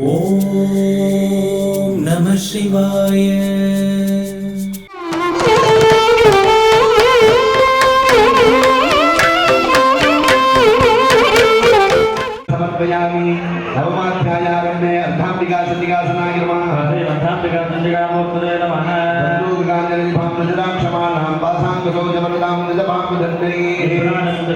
ஓம் நம சிவாய. समर्पयामि नवमाध्यायारण्ये अर्धाम्बिका सन्निकासनाय नमः। अर्धाम्बिका सन्निकामूर्तये नमः। बन्धूकाञ्जलिभां प्रजरां क्षमानां पासाङ्गसौ जमलतां निजभां दण्डये।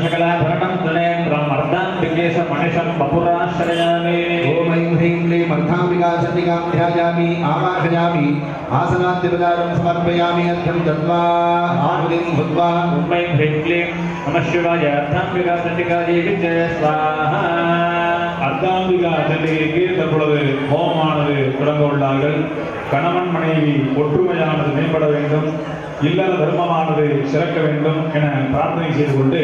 सकलाभरणं त्रिनेत्रम् अर्धाम्बिकेश मणिशं बपुराश्रयामि। ॐ ऐं ह्रीं क्लीं अर्धाम्बिका सन्निकां ध्यायामि आवाहयामि आसनाद्यपचारं समर्पयामि अर्घ्यं दत्त्वा आहुतिं हुत्वा ॐ ऐं ह्रीं क्लीं नमः शिवाय अर्धाम्बिका सन्निकादेवी जय स्वाहा. அர்த்தாம்பிகா சண்டிகைக்கு தற்பொழுது ஹோமமானது தொடங்க உள்ளார்கள். கணவன் மனைவி ஒற்றுமையானது மேம்பட வேண்டும், இல்லற தர்மமானது சிறக்க வேண்டும் என பிரார்த்தனை செய்து கொண்டு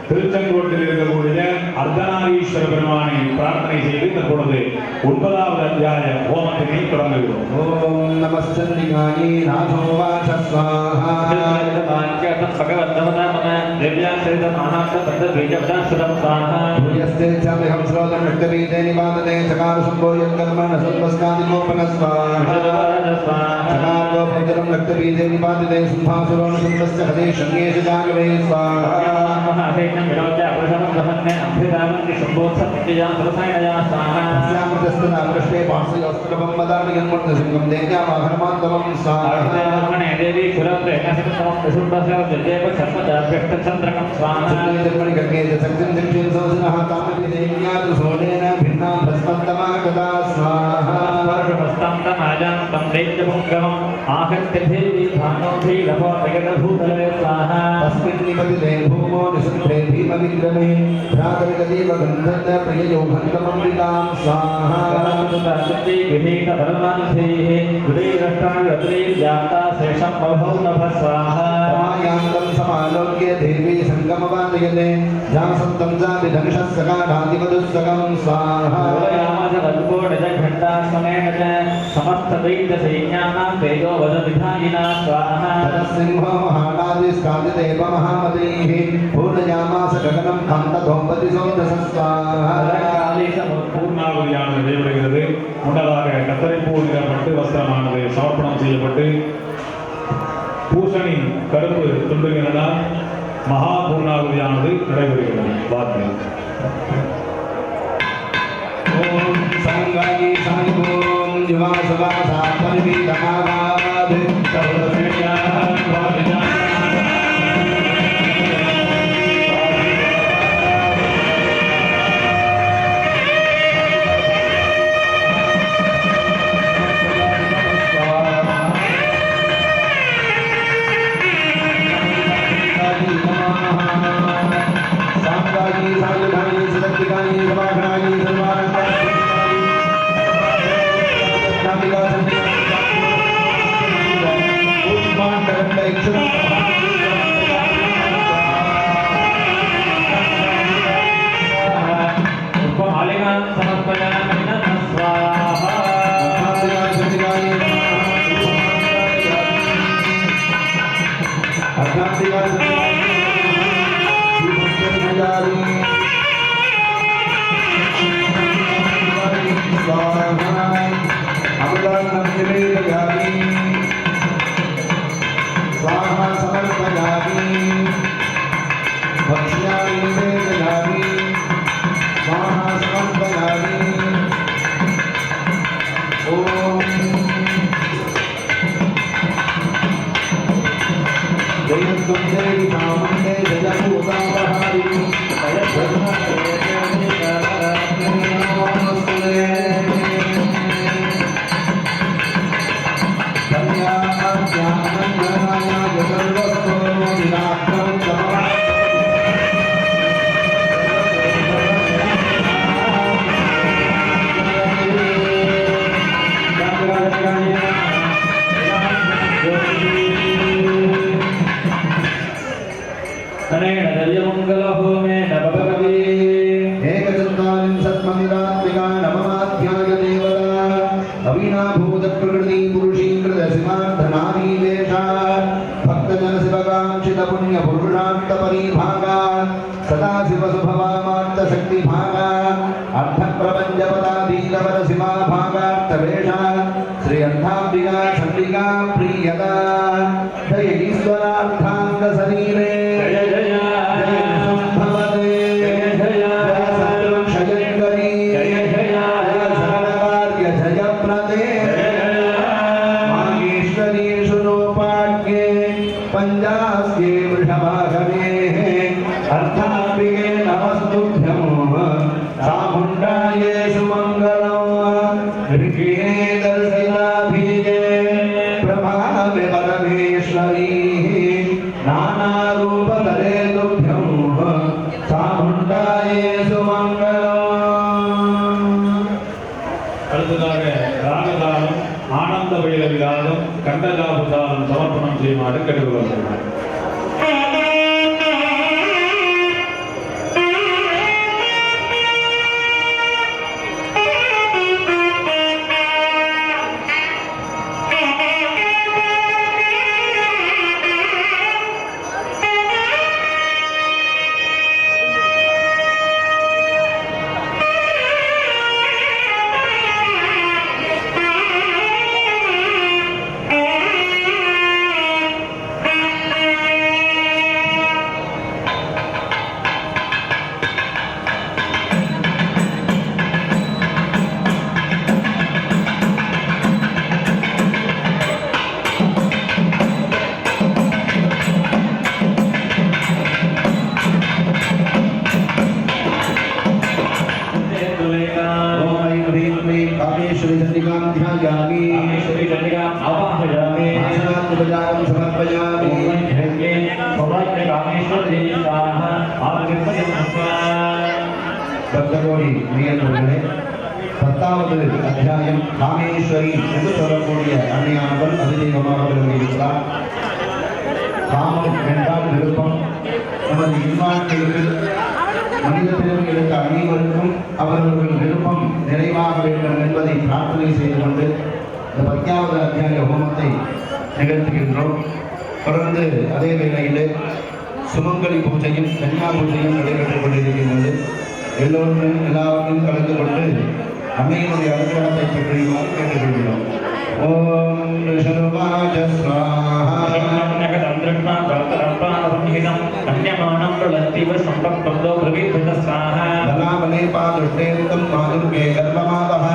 திருச்செங்கோட்டில் இருக்கக்கூடிய அர்த்தநாரீஸ்வர பெருமானை பிரார்த்தனை செய்து தற்பொழுது 9வது அத்தியாய ஹோமத்தினை தொடங்குகிறோம். ஓம் நமஸ்தன்னிகாயே நாதோவாச ஸ்வாஹா. பூயஸ்தே சாமிஹம் ஸ்ரோதம் நக்தபீதே நிபாததே சகார சம்போயம் கர்மண சத்வஸ்காதிகோபன ஸ்வாஹா. சகாரோபஞ்சரம் நக்தபீதே நிபாததே சும்பாசுரோண சுந்தஸ்ய ஹதே சங்கேஷ ஜாகவே ஸ்வாஹா. ृष्टे पार्श्वस्त्रभं मदामियन्मूर्तसिंहं देव्यावाहनमान्तमं देवी स्वाहामणि गङ्गे शक्तिं शक्तिं सोऽसिनः तामपि देव्यात् सोनेन भिन्नां भस्मन्तमा कदा स्वाहा. तं दैत्यपुङ्गमम् आहत्य देवी भानोभिः लभोदयभूतले स्वाहा. तस्मिन् निपतिते भूमो निसुप्ते भीमविक्रमे भ्रातृगदेव गन्धन् प्रिययोगन्तममृतां स्वाहा. समायान्तं समालोक्य देवी सङ्गमवादयते जासन्तं जातिधनुषः सकाढादिवदुस्सकं स्वाहा. समस्तदैत्यसैन्यानां तेजो वदविधायिना स्वाहा. सिंहो महानादिस्कादिदेव महामतीः पूर्णयामास गगनं कान्तधोपति सौदसः स्वाहा. பூர்ணாகுதியானது நடைபெறுகிறது. முன்னதாக கத்தரிப்பூ நிறப்பட்டு வஸ்திரமானது சமர்ப்பணம் செய்யப்பட்டு பூசணி கருப்பு துண்டுகளினால் மகா பூர்ணாகுதியானது நடைபெறுகிறது. வார்த்தை ஓம் சங்காயி சாய்வோம் யுவாசவாசா பரிவீதமாவாத் स्वाहा समर्पयामि भक्ष्यामि निवेदयामि स्वाहा समर्पयामि. ओम जयन्तुं देवी कामन्ते जयभूतापहारि पुण्य पुरुषांत परिभागा सदाशिव सुभवामार्त शक्ति भागा अर्थ प्रपंच पदाधीनवर सीमा भागार्थवेशा श्री अंधांबिका चंडिका प्रियदा जय ईश्वरार्थांग शरीरे जय जय जय संभवते जय शयंकरी जय सर्वकार्य जयप्रदे माहेश्वरी स्वरूपाढ्ये पंचास्ये वृषभागवे अर्थांबिके नमस्तुभ्यं चामुण्डाये सुमङ्गलम् ऋषिणे दर्शनाभिजे प्रभावे परमेश्वरी नानारूपधरे तुभ्यं चामुण्डाये सुमङ्गलम् அடுத்ததாக ராகதானம் ஆனந்த பைரவிதானம் கண்டகாபுதானம் சமர்ப்பணம் செய்யுமாறு கேட்டுக்கொள்கிறேன். कामेश्वरी चंडिकां ध्यायामि कामेश्वरी चंडिकां आवाहयामि आसनात्मजां समर्पयामि ॐ सौभाग्य कामेश्वरी स्वाहा आवर्तयं பக்தகோடி நேயர்களே 10வது அத்தியாயம் காமேஸ்வரி என்று சொல்லக்கூடிய அன்னையானவள் அதிதெய்வமாக விளங்கியிருக்கிறார். காமம் என்றால் விருப்பம். நமது இன்மார்களுக்கு மனித பிறவிகளுக்கு அனைவருக்கும் அவர்கள் விருப்பம் நிறைவாக வேண்டும் என்பதை பிரார்த்தனை செய்து கொண்டு இந்த 10வது அத்தியாய ஹோமத்தை நிகழ்த்துகின்றோம். தொடர்ந்து அதே வேளையிலே சுமங்கலி பூஜையும் கன்யா பூஜையும் நடைபெற்றுக் கொண்டிருக்கின்றது. எல்லாவற்றையும் கலந்து கொண்டு அன்னையினுடைய அனுகிரகத்தை பெற்றுமாறு கேட்டுக்கொள்கிறோம். ஓம் ரிஷபாஜ ஸ்வாஹா बलाबले पादुष्टेन्दं माधुर्ये गर्भमावः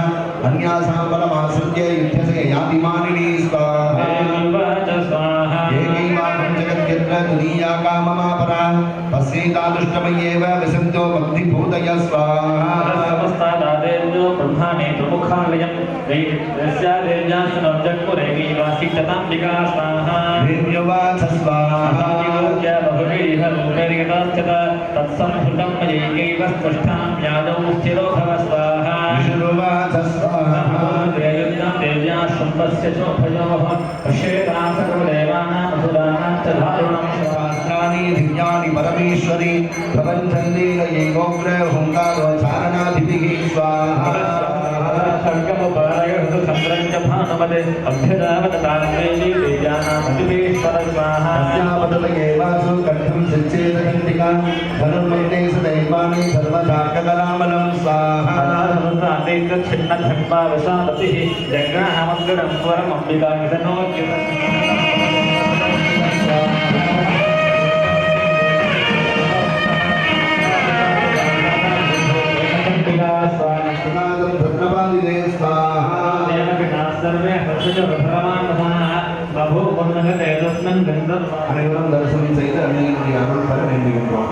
अन्यासां बलमासृत्य युध्यसे यातिमानिनी स्वाहा एकैवाहं जगद्यत्र तुनीया काममापरा पश्येतादुष्टमय्येव विसन्तो भक्तिभूतय स्वाहा समस्तादादेव्यो ब्रह्माणे प्रमुखालयं देव्यासुनोजग्मुरेवीवासिकताम्बिका स्वाहा देव्यवाच स्वाहा तत्संहृतं मयैकैव स्पष्टां यादौ स्थिरो भव स्वाहा विष्णुवाच स्वाहा देव्या शुम्भस्य चोभयोः पश्येतासर्वदेवानां मधुराणां च दारुणं शास्त्राणि दिव्यानि परमेश्वरी प्रपञ्चन्देन येनोग्र हुङ्कारो चारणाधिभिः स्वाहा खड्गमुपारयतु चन्द्रञ्च भानुमते अभ्यदावतान्वेली तेजानामतिभीश्वर स्वाहा अस्यावततये वासु कण्ठं सिच्चेदचण्डिका धनुर्मन्ते सदैवानि धर्मचार्ककलामलं स्वाहा छिन्नधन्वावसापतिः जग्राहमङ्गलं स्वरमम्बिका அனைவரும் தரிசனம் செய்து அன்னையினுடைய அருள் பெற வேண்டுகின்றோம்.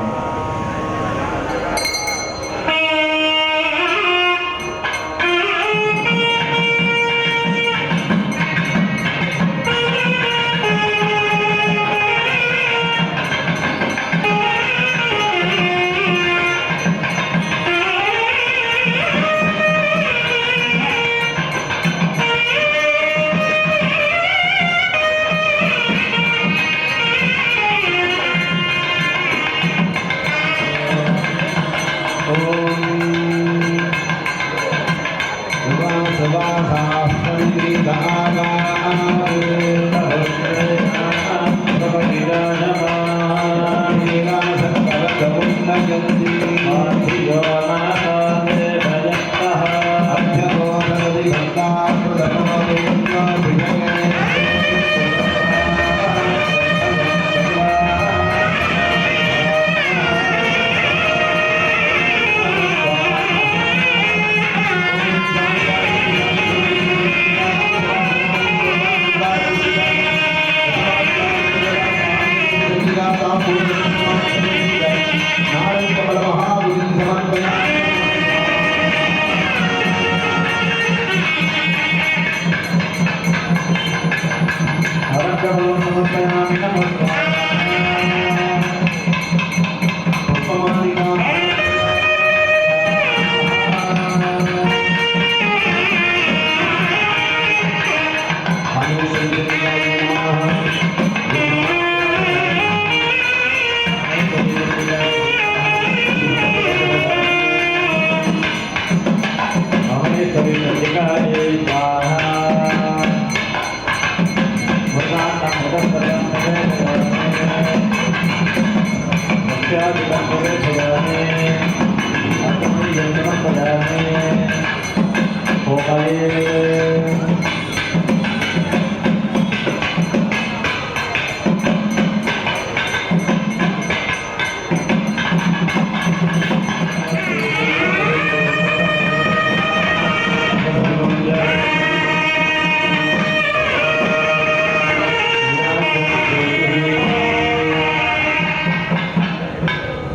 अध्यबोधनदि भक्ता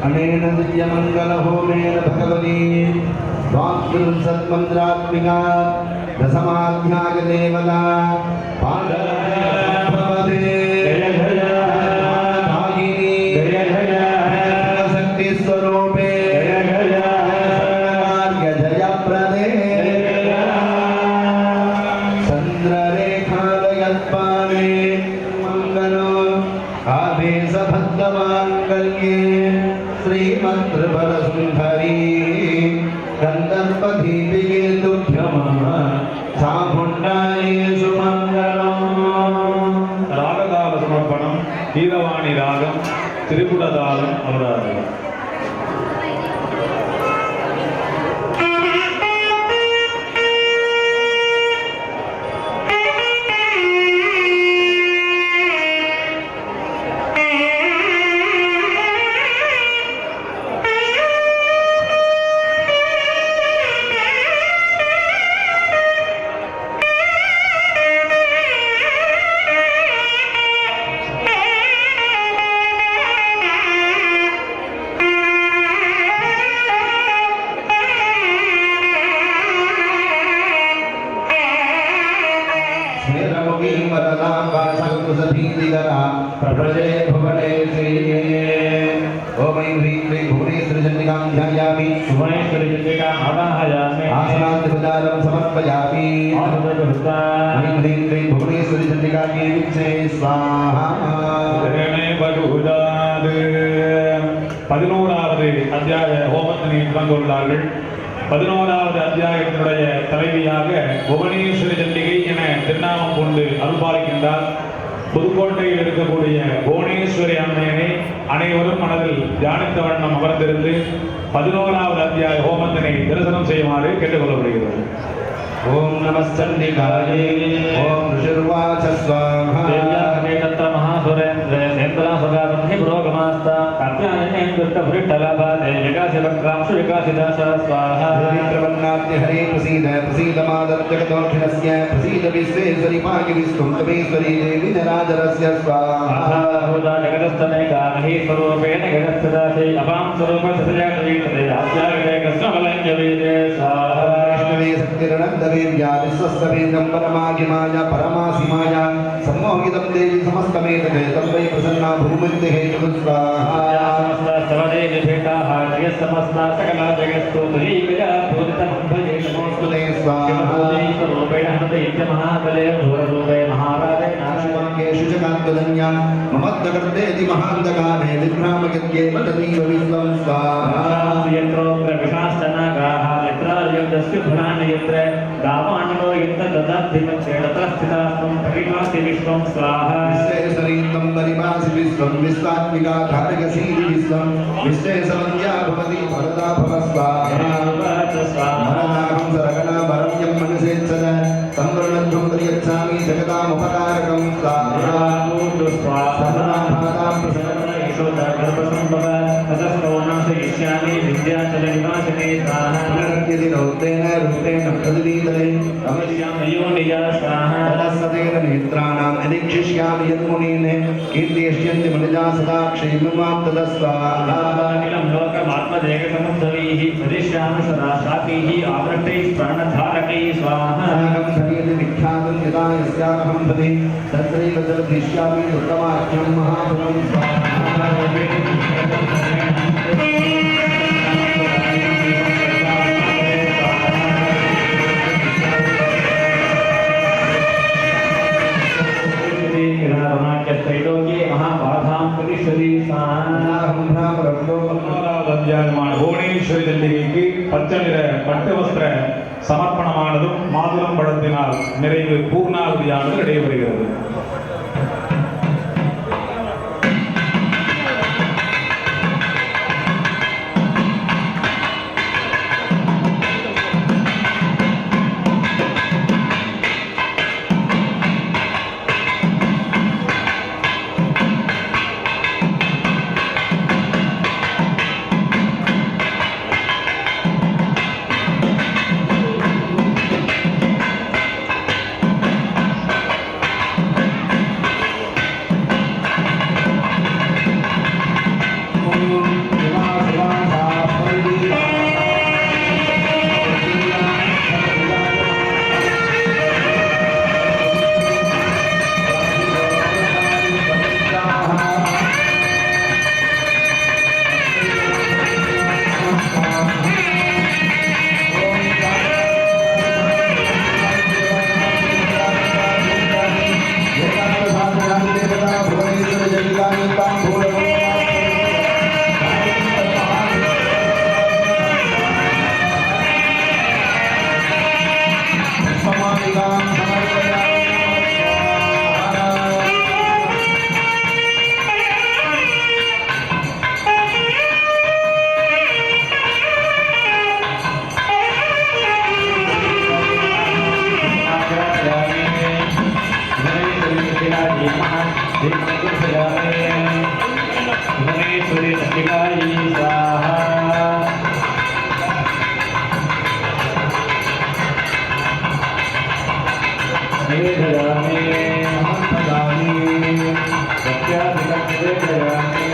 अनेन दिव्यमङ्गलहोमेन भगवती वाक्सत्मन्त्रात्मिका दशमाध्यायदेवता पादभवते शक्तिस्वरूपे जयप्रदे चन्द्ररेखालयत्पाणे मङ्गलो आभेशभद्रमाङ्गल्ये श्रीमन्त्रबलसुन्दरी गन्धर्वदीपिके तुभ्यमः चामुण्डाये सुमङ्गलम् रागदाल समर्पणम कीरवाणी रागम त्रिपुरदालम अवराधम प्रभजे भुवने श्रीये ओम ऐं ह्रीं क्लीं भुवनेश्वरीचण्डिकां ध्यायामि भुवनेश्वरीचण्डिकाम् आवाहयामि आसनाद्विदारं समर्पयामि ऐं ह्रीं क्लीं भुवनेश्वरीचण्डिकायै विच्चे स्वाहा 11வது அத்தியாய ஹோமத்தினை தொடங்குள்ளார்கள். 11வது அத்தியாயத்தினுடைய தலைவியாக புவனேஸ்வரி சண்டிகை என திருநாமம் கொண்டு அருள்பாலிக்கின்றார். புதுக்கோட்டையில் இருக்கக்கூடிய புவனேஸ்வரி அம்மையனை அனைவரும் மனதில் தியானித்த வண்ணம் அமர்ந்திருந்து 11வது அத்தியாய ஹோமத்தினை தரிசனம் செய்யுமாறு கேட்டுக்கொள்ளப்படுகிறது. ओम नमश्चंडिकाये ओम ऋषिर्वाच स्वाहा देव्याग्ने तत्र महासुरेन्द्रे सेन्द्रासुगाबन्धि पुरोगमास्ता कात्यायनेन्द्रपुरिट्टलाभाते विकासिवक्रांशु विकासिदास स्वाहा देवीत्रवन्नाद्य हरे प्रसीद प्रसीद मादर जगदोक्षिणस्य प्रसीद विश्वेश्वरि पाहि विष्णुं तमेश्वरी देवी जनादरस्य स्वाहा भूता जगदस्तने गामहि स्वरूपेण जगत्सदासे अपां स्वरूपसदयाकवीतते आस्यागते कृष्णबलञ्जवीते स्वाहा विष्णवे शक्तिरनन्दवीर्या विश्वस्तवेदं परमागिमाया परमासीमाया सम्मोहितं देवी समस्तमेतते तं वै प्रसन्ना भूमिन्ते हेतुः स्वाहा समस्तास्तवदे निभेटाः जगत्समस्ता सकला जगत्स्तु तुरीकया पूरितमम्भजे नमोऽस्तुते स्वाहा स्वरूपेण हन्ते इत्यमहाबले घोररूपे महाराजे नाशिवाङ्गेषु च कान्तदन्या ममद्दकर्तेति महान्तकामे विभ्रामयत्येव तदेव विश्वं स्वाहा यत्रोऽग्र विशाश्चनागाः यत्रार्यन्दस्य भुरान् यत्र दावान्नो यत्र ददाद्धिमच्छेदत्र स्थितास्तं परिमासि विश्वं स्वाहा विश्वेश्वरीं विश्वानिवासि विश्वं विश्वात्मिका धारकसीदि विश्वं विश्वे समन्या भवति भरता भवस्वाहा मरणाहं सरगणा वरं यं मनसेच्छद संवरणध्वं प्रयच्छामि जगतामुपकारकं स्वाहा सर्वनाभातां प्रसन्नं यशोधर्भसम्भव ततस्तो नाशयिष्यामि विद्याचलनिवासिने स्वाहा पुनरद्यति रौद्रेण रूपेण प्रतिदीतले अवश्यामयोनिया स्वाहा तदस्सतेन नेत्राणां निरीक्षिष्यामि यन्मुनीन् कीर्तियष्यन्ति मनुजा सदा क्षेममां तदस्वाहा अखिलं लोकमात्मदेकसमुद्धवैः वदिष्यामि सदा शापैः आवृतैः प्राणधारकैः स्वाहा अहं धर्यते विख्यातं यदा यस्याहं भवे तत्रैव दर्शयिष्यामि उत्तमाख्यं महाफलं स्वाहा त्रैलोक्ये महाबाधां प्रतिष्ठति स्वाहा அத்தியாயமான புவனேஸ்வரி தண்டிகைக்கு பச்சை நிற பட்டு வஸ்திர சமர்ப்பணமானதும் மாதுளம் பழத்தினால் நிறைவு பூர்ணாவதியானது நடைபெறுகிறது. भुवनेश्वरी दण्डिकायै स्वाहा मेधयामि महत्पदामि सत्याधिकं मेधयामि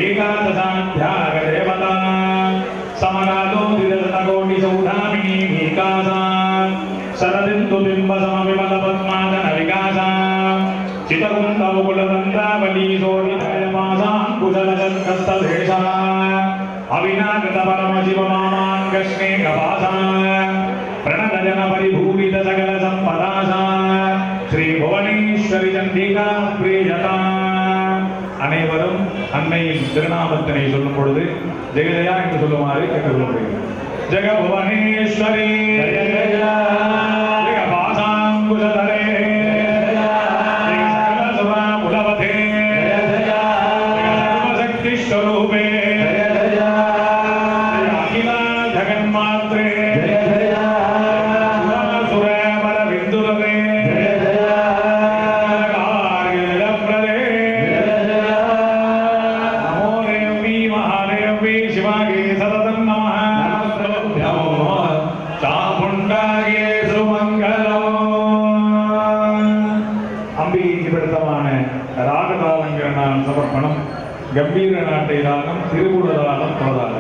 एकादशाध्यायदेवता समरालो विदर्शनकोटिसौधामिनी मीकासा शरदिन्दुबिम्बसमविमलपद्मादनविकासा चितकुन्दमुकुलदन्तावली शोभितयमासाङ्कुशलजत्कस्तभेषा अविनाकृतपरमशिवमामाङ्गस्नेहवासा प्रणतजनपरिभूरितसकलसम्पदासा श्रीभुवनेश्वरी चण्डिका प्रियता. அனைவரும் அன்னையின் திருநாமத்தினை சொல்லும் பொழுது ஜெகஜயா என்று சொல்லுமாறு கேட்டுக்கொள்கிறேன். ஜெகபுவனேஸ்வரி ஜெகபாசாங்குலதரே ஜெகசகலசுரகுலவதே ஜெகசர்வசக்திஸ்வரூபே அகில ஜெகன்மாத்ரே சுரபரவிந்துரவே சமர்ப்பணம் கம்பீர நாட்டை ராகம் திருவுட ராகம் போதாது.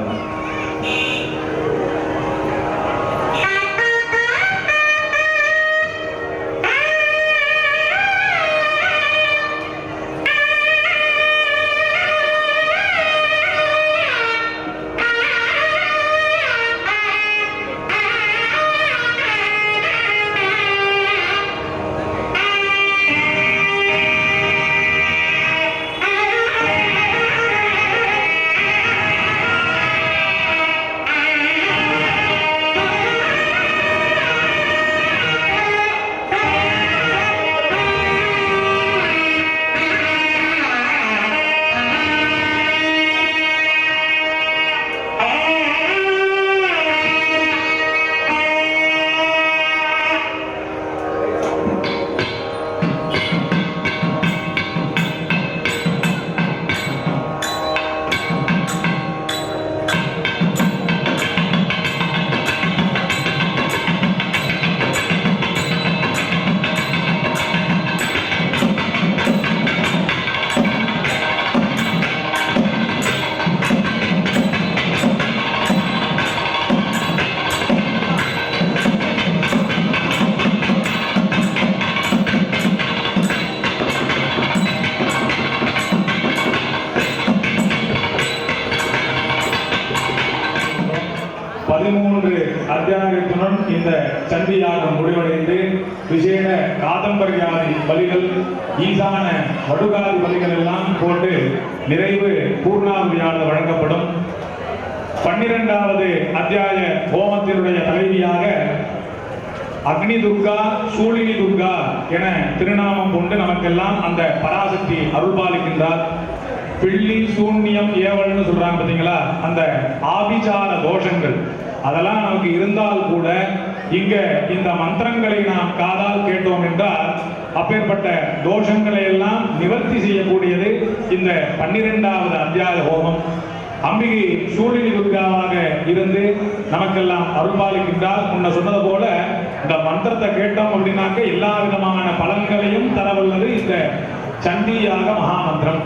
13 அத்தியாயத்துடன் இந்த சண்டியாகம் முடிவடைந்து விசேட காதம்பரியாதி பலிகள், ஈசான வடுகாதி பலிகள் எல்லாம் போட்டு நிறைவு பூர்ணாவதியானது வழங்கப்படும். 12வது அத்தியாய ஹோமத்தினுடைய தலைவியாக அக்னி துர்கா, சூழினி துர்கா என திருநாமம் கொண்டு நமக்கெல்லாம் அந்த பராசக்தி அருள்பாலிக்கின்றார். பிள்ளி, சூன்யம், ஏவல்னு சொல்றாங்க பார்த்தீங்களா, அந்த ஆபிசார தோஷங்கள் அதெல்லாம் நமக்கு இருந்தால் கூட இங்க இந்த மந்திரங்களை நாம் காதால் கேட்டோம் என்றால் அப்பேற்பட்ட தோஷங்களை எல்லாம் நிவர்த்தி செய்யக்கூடியது இந்த 12வது அத்தியாய ஹோமம். அம்பிகை சூழினி துர்காவாக இருந்து நமக்கெல்லாம் அருள்பாலிக்கின்றால். முன்ன சொன்னது போல இந்த மந்திரத்தை கேட்டோம் அப்படின்னாக்க எல்லா விதமான பலன்களையும் தரவல்லது இந்த சண்டியாக மகாமந்திரம்.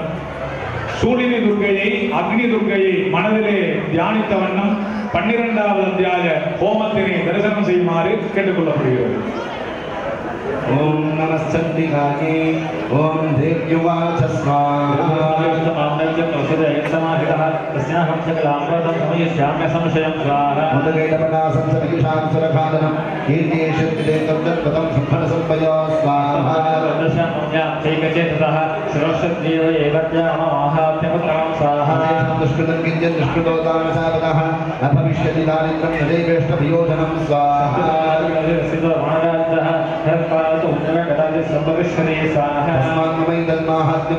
சூழினி துர்க்கையை, அக்னி துர்க்கையை மனதிலே தியானித்த வண்ணம் 12வது அத்தியாய ஹோமத்தினை தரிசனம் செய்யுமாறு கேட்டுக்கொள்ளப்படுகிறது. ஓம் நமஸ்சண்டிகாயே ஓம் தேவ்யுவாச ஸ்வாஹா.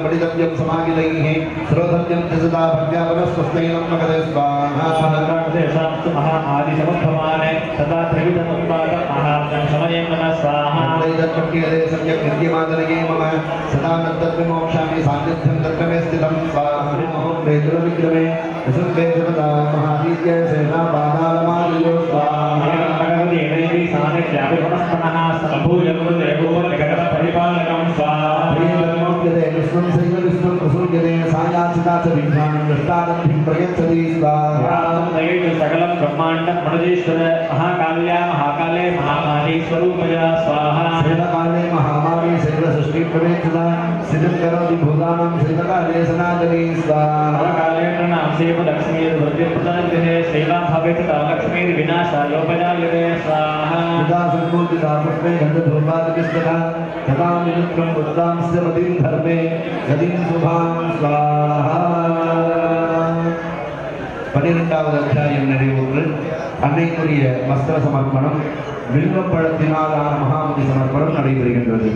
படிதவ்யம் சமாகிதைஹ ஸ்ரோதவ்யம் திசதா பத்யாவனஸ்வஸ்தைனம் மகதே ஸ்வாஹா. மகாமாதி சமபவானே ததா திரிவிதம் உத்பாத மகாத்மம் சமயம் நம ஸ்வாஹா. தைதத்பட்யதே சம்யக் நித்யமாதனயே மம சதா நத்தத்விமோக்ஷாமி சாநித்யம் தத்மே ஸ்திதம் ஸ்வாஹா. ஓம் வேதுரவிக்ரமே விசும்பே ஜபதா மகாவீர்ய சேனா பாதாளமாலியோ ஸ்வாஹா. பகவதி தேவி சாநித்யாபிவனஸ்பனஹ சம்பூயம் தேவோ நிகட பரிபாலகம் ஸ்வாஹா. प्रियधर्मोक्यते विष्णुं सैव विष्णुं प्रसूयते सायाचिता च विघ्नान् दृष्टादन्तिं प्रयच्छति स्वाहा. सकलं ब्रह्माण्डं मनुजेश्वर महाकाल्या महाकाले महामारी स्वरूपया स्वाहा. सेवकाले महामारी सर्वसृष्टि प्रवेक्षता सिद्धं करोति भूतानां सेवकाले सनातनी स्वाहा. काले प्रणाम सेव लक्ष्मीर्वृद्धिप्रदागृहे सेवा भवेत् विनाशायोपजायते स्वाहा. यदा सम्पूजिता पुष्पे गन्धधूपादिष्टता तदा विनुत्रं बुद्धांश्च मतिं धर्मे गतिं शुभां स्वाहा. 12வது அத்தியாயம் நிறைவுற்று அன்னைக்குரிய வஸ்திர சமர்ப்பணம், வில்வப்பழத்தினாலான மகாமதி சமர்ப்பணம் நடைபெறுகின்றது.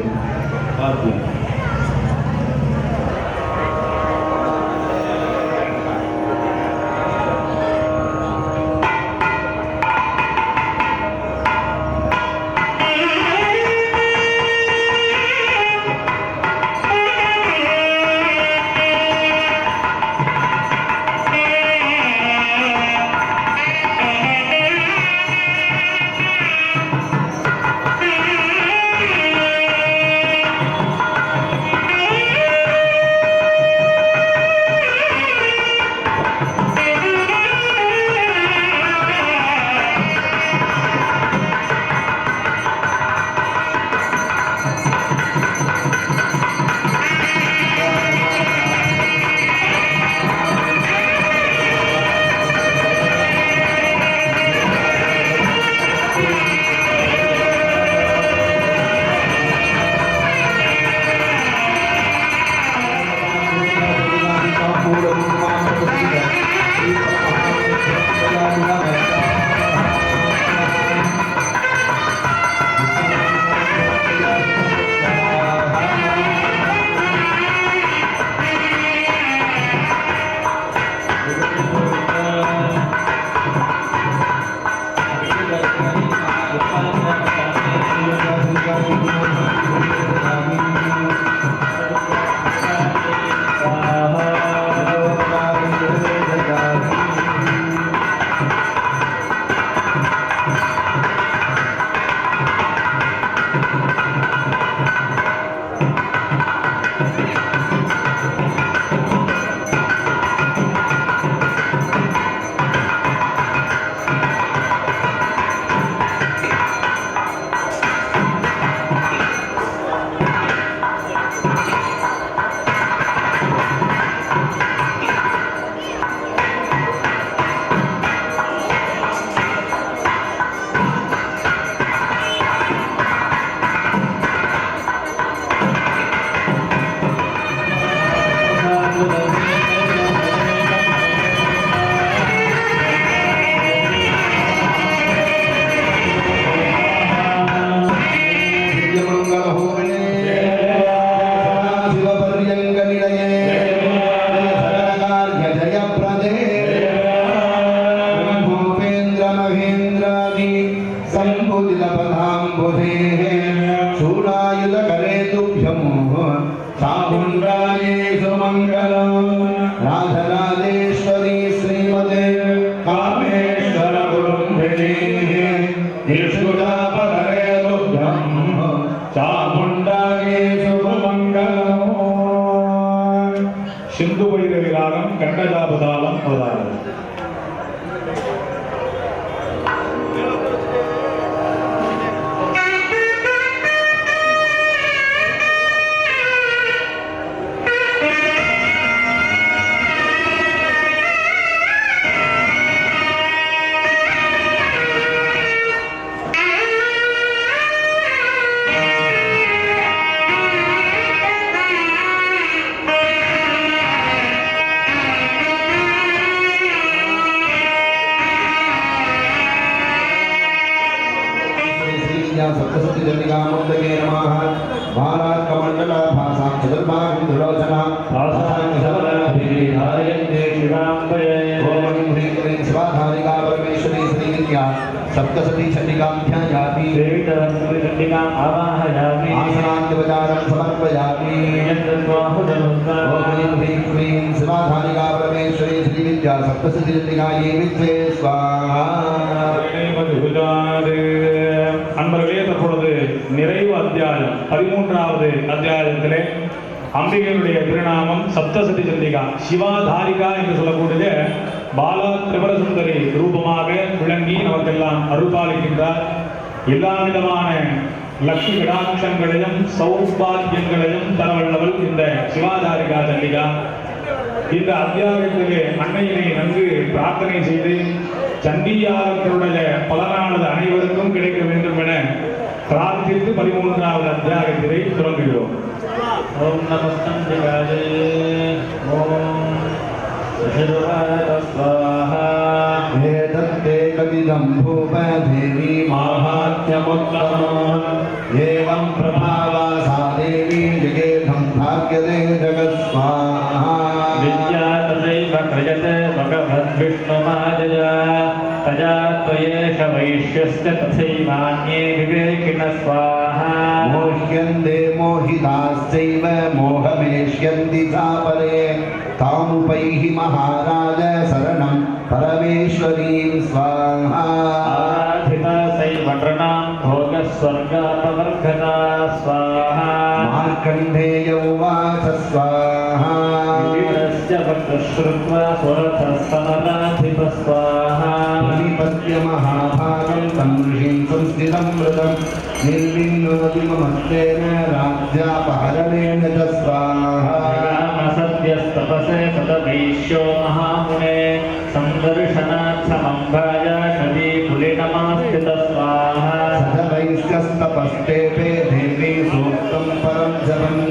शूलायुधकरे तुभ्यं चामुण्डाये सुमङ्गलम् राधराजेश्वरी श्रीमते कामेश्वर गुरुम्भिः निष्कुलापकरे तुभ्यं चामुण्डाये सुमङ्गलम् சிந்து பைரவி ராகம் கண்டஜாபதாளம் அவதாரம். सप्तसती जटिकामुक्तके नमः महाराजकमण्डला भासां चतुर्भागं दुलोचना भासां सबलाभिधारयन्ते शिवाम्बये ॐ ह्रीं क्लीं शिवाधारिका परमेश्वरी श्रीविद्या सप्तसती चण्डिकाभ्यायामि चण्डिकाम् आवाहयामि आसनान्तिवचारं समर्पयामि ॐ ह्रीं क्लीं शिवाधारिका परमेश्वरी श्रीविद्या सप्तसती चण्डिकायै विद्ये स्वाहा. அன்பர்களே, தற்பொழுது நிறைவு அத்தியாயம் 13வது அத்தியாயத்திலே அம்பிகையுடைய திருநாமம் சப்தசதி சண்டிகா சிவாதாரிகா என்று சொல்லக்கூடிய பாலா திரிபுர சுந்தரி ரூபமாக விளங்கி நமக்கெல்லாம் அருள்பாலிக்கின்றார். எல்லா விதமான லட்சுமி கடாட்சங்களையும் சௌபாகியங்களையும் தரவல்லவள் இந்த சிவாதாரிகா சண்டிகா. இந்த அத்தியாயத்திலே அன்னையினை நன்கு பிரார்த்தனை செய்து சண்டியாரத்தினுடைய பலனானது அனைவருக்கும் கிடைக்க வேண்டும் என பிரார்த்தித்து 13வது அத்தியாயத்திலே தொடங்குகிறோம். ஓம் நமஸ்தம்பிகாய ஓம் ஸ்வாஹா. ஏதத்தே கவிதம் பூபதேவி மாஹாத்யமுத்தமம் ஏவம் பிரபாவா சா தேவி ஜகேதம் பாக்யதே ஜகத் ஸ்வாஹா. வித்யா ததைவ க்ரயதே பகவத்விஷ்ணுமாஜயா தயா த்வயேஷ வைஷ்யஸ்ய ததைவான்யே விவேகின ஸ்வாஹா. மோஹ்யந்தே மோஹிதாஸ்சைவ மோகமேஷ்யந்தி சாபரே தாமுபைஹி மகாராஜ சரணம் பரமேஸ்வரீம் ஸ்வாஹா. ஆராதிதா சைவ நృணாம் भोगस्वर्गापवर्गदा स्वाहा. மார்க்கண்டேய உவாச ஸ்வாஹா. विवीरस्य भक्तश्रुत्वा स्वरथस्तनराधिप स्वाहा. निपत्य महाभागं तं ऋषिं संस्थितं मृतं निर्विण्णोतिममत्तेन राज्यापहरणेन च स्वाहा. सत्यस्तपसे सतवैश्यो महामुने सन्दर्शनार्थमम्भाय नदीकुलिनमास्थित स्वाहा. सतवैश्यस्तपस्तेपे देवी सूक्तं परं जपन्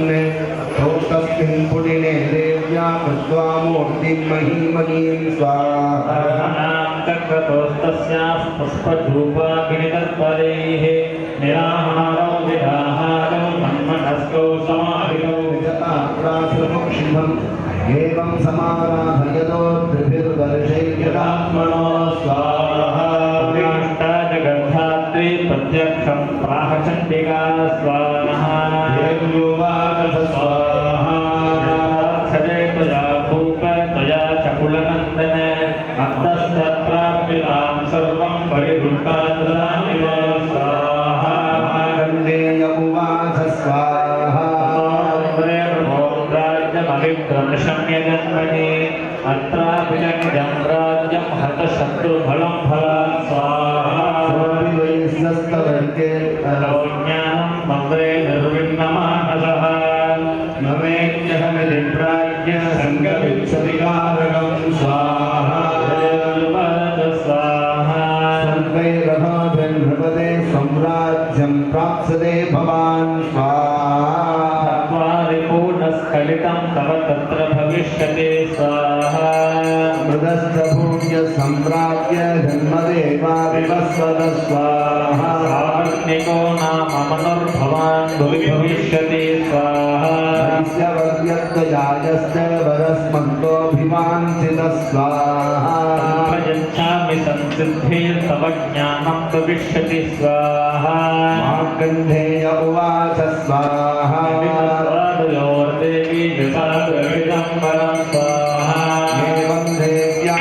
तस्मिन् पुलिने देव्या कृत्वा मूर्तिं महीमहीं स्वाहा. चक्रतोस्तस्याः पुष्पधूपाग्नितत्परैः निराहारौ विदाहारौ मन्मनस्कौ समाहितौ शिवम् एवं समाराधयतो त्रिभिर्वर्षैर्यदात्मनो स्वाहा. जगद्धात्री प्रत्यक्षं प्राहचण्डिका स्वाहा. स्वाहा. त्वया भूप त्वया चकुलनन्दन अन्तस्तत्राप्यतां सर्वं परिवृत्तानि स्वाहा. कण्डेय उवाच स्वाहा. राज्यमविक्रमशम्यजन्मनि अत्राभिलङ्घ्यं राज्यं हतशत्रुफलं फलात् स्वाहा. ज्ञानं मन्त्रे निर्विण्णमानसः नवेद्यहमिति प्राज्ञ सङ्गविच्छतिकारकं स्वाहा. स्वाहा. सर्वैरभाभिर्नृपते सम्राज्यं प्राप्स्यते भवान् स्वाहा. पूर्णस्खलितं तव तत्र भविष्यति स्वाहा. मृदश्च भूय सम्राज्य जन्मदेवा विवस्वत स्वाहा. सावर्णिको नाम मनुर्भवान् भविष्यति स्वाहा. वैश्यवर्यत्वजायश्च वरस्मन्तोऽभिवाञ्छितः स्वाहा. गच्छामि संसिद्धेस्तव ज्ञानं भविष्यति स्वाहा मार्कण्डेय उवाच स्वाहा स्वादयोर्देवी विसादविदं वरं स्वाहा एवं देव्या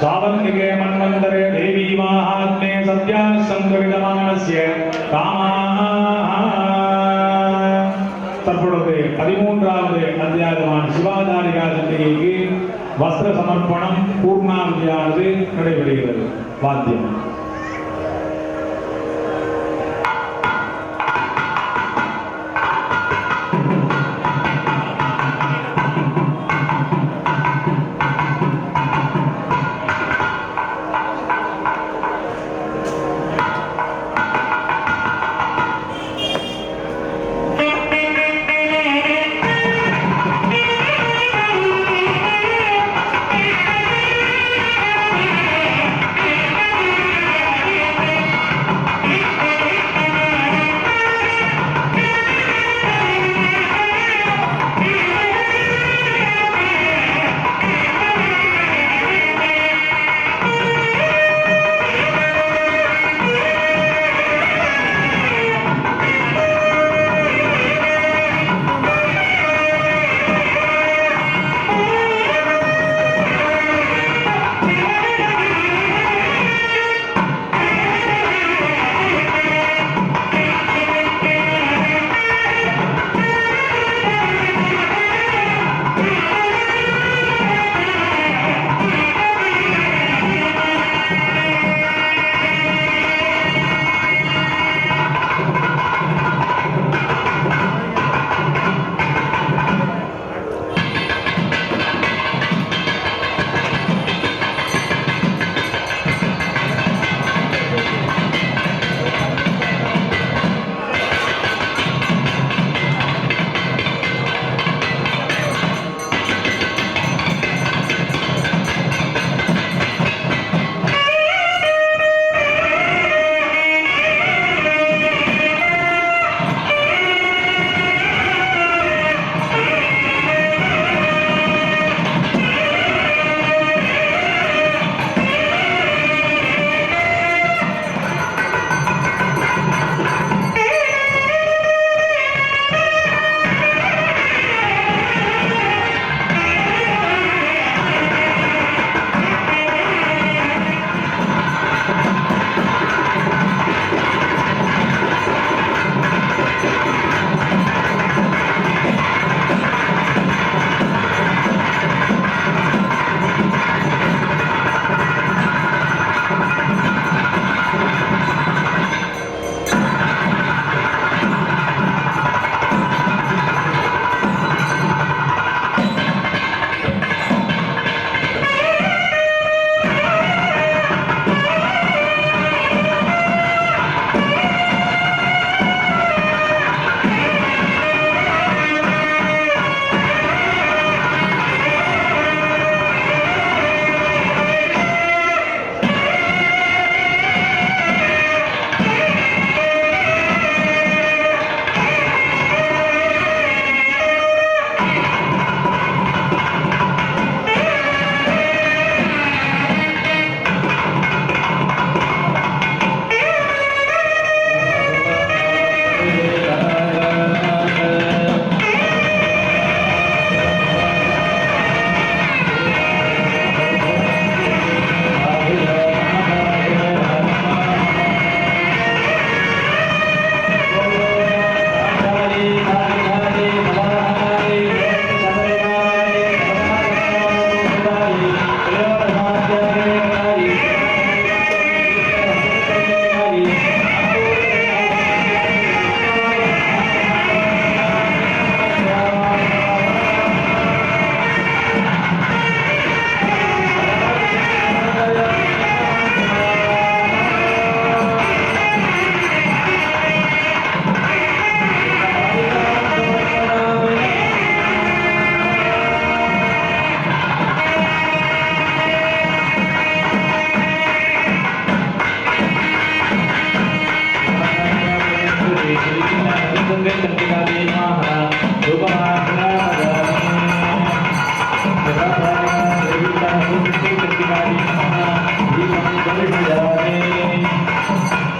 सावन्तिके मन्वन्तरे देवी माहात्म्ये सद्यः संकरितमानस्य कामाः தற்பொழுது 13வது அத்தியாயமான சிவாதாரிகா சந்திரிகைக்கு வஸ்திர சமர்ப்பணம் பூர்ணாவதியானது நடைபெறுகிறது. வாத்தியம்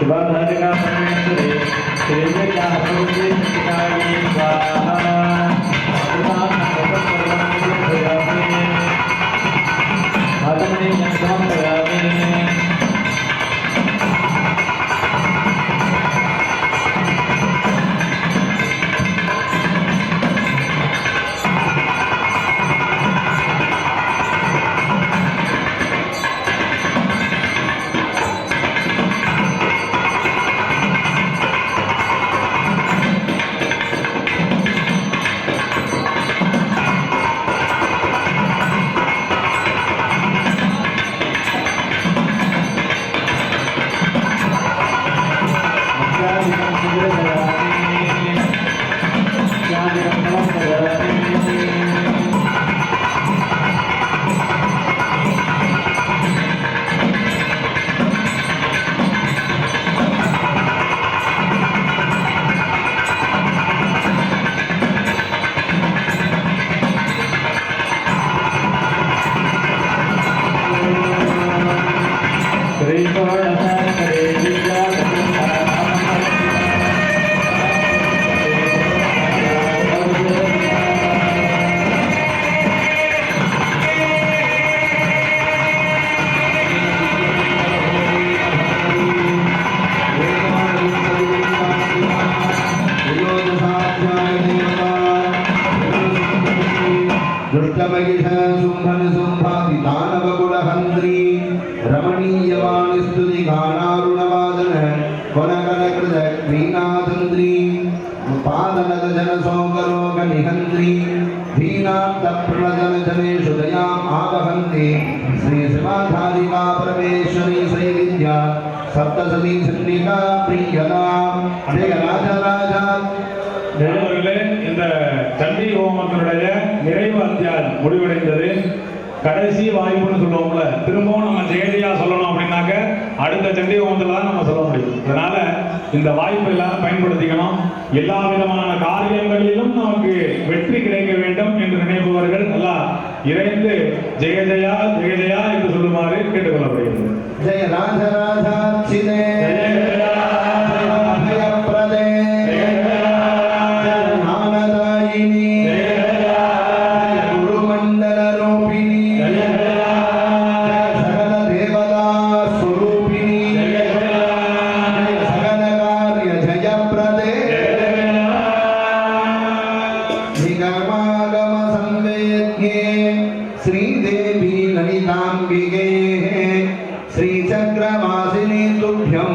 शिवाधारिका परमेश्वरी श्री विद्याभूति शिकारी स्वाहा आत्मनि समर्पयामि दुष्टमहिषुम्भनिसुम्भादिदानवकुलहन्त्री रमणीयवाणिस्तुतिगानारुणवादन वनकनकृतक्रीनाथन्त्री पादनदजनसौकरोगनिहन्त्री धीनाप्तप्रणजनजनेषु दयाम् आवहन्ति श्रीशिवाधारिका परमेश्वरी श्रीविद्या सप्तसती चण्डिका प्रियदा जय राजराजा நண்பர்களே, இந்த சண்டி ஹோமத்தினுடைய நிறைவு அத்தியாயம் முடிவடைந்தது. கடைசி வாய்ப்புன்னு சொல்லுவோம்ல, திரும்பவும் நம்ம ஜெயஜெயா சொல்லணும் அப்படின்னாக்க அடுத்த சண்டி ஹோமத்தில் தான் நம்ம சொல்ல முடியும். அதனால இந்த வாய்ப்பை எல்லாரும் பயன்படுத்திக்கணும். எல்லா விதமான காரியங்களிலும் நமக்கு வெற்றி கிடைக்க வேண்டும் என்று நினைப்பவர்கள் எல்லாம் இறைந்து ஜெயஜெயா ஜெயஜெயா என்று சொல்லுமாறு கேட்டுக்கொள்ளப்படுகிறது. ஜெய ராஜராஜாச்சிதே श्रीदेवी ललितांबिके श्रीचक्रवासिनी तुभ्यं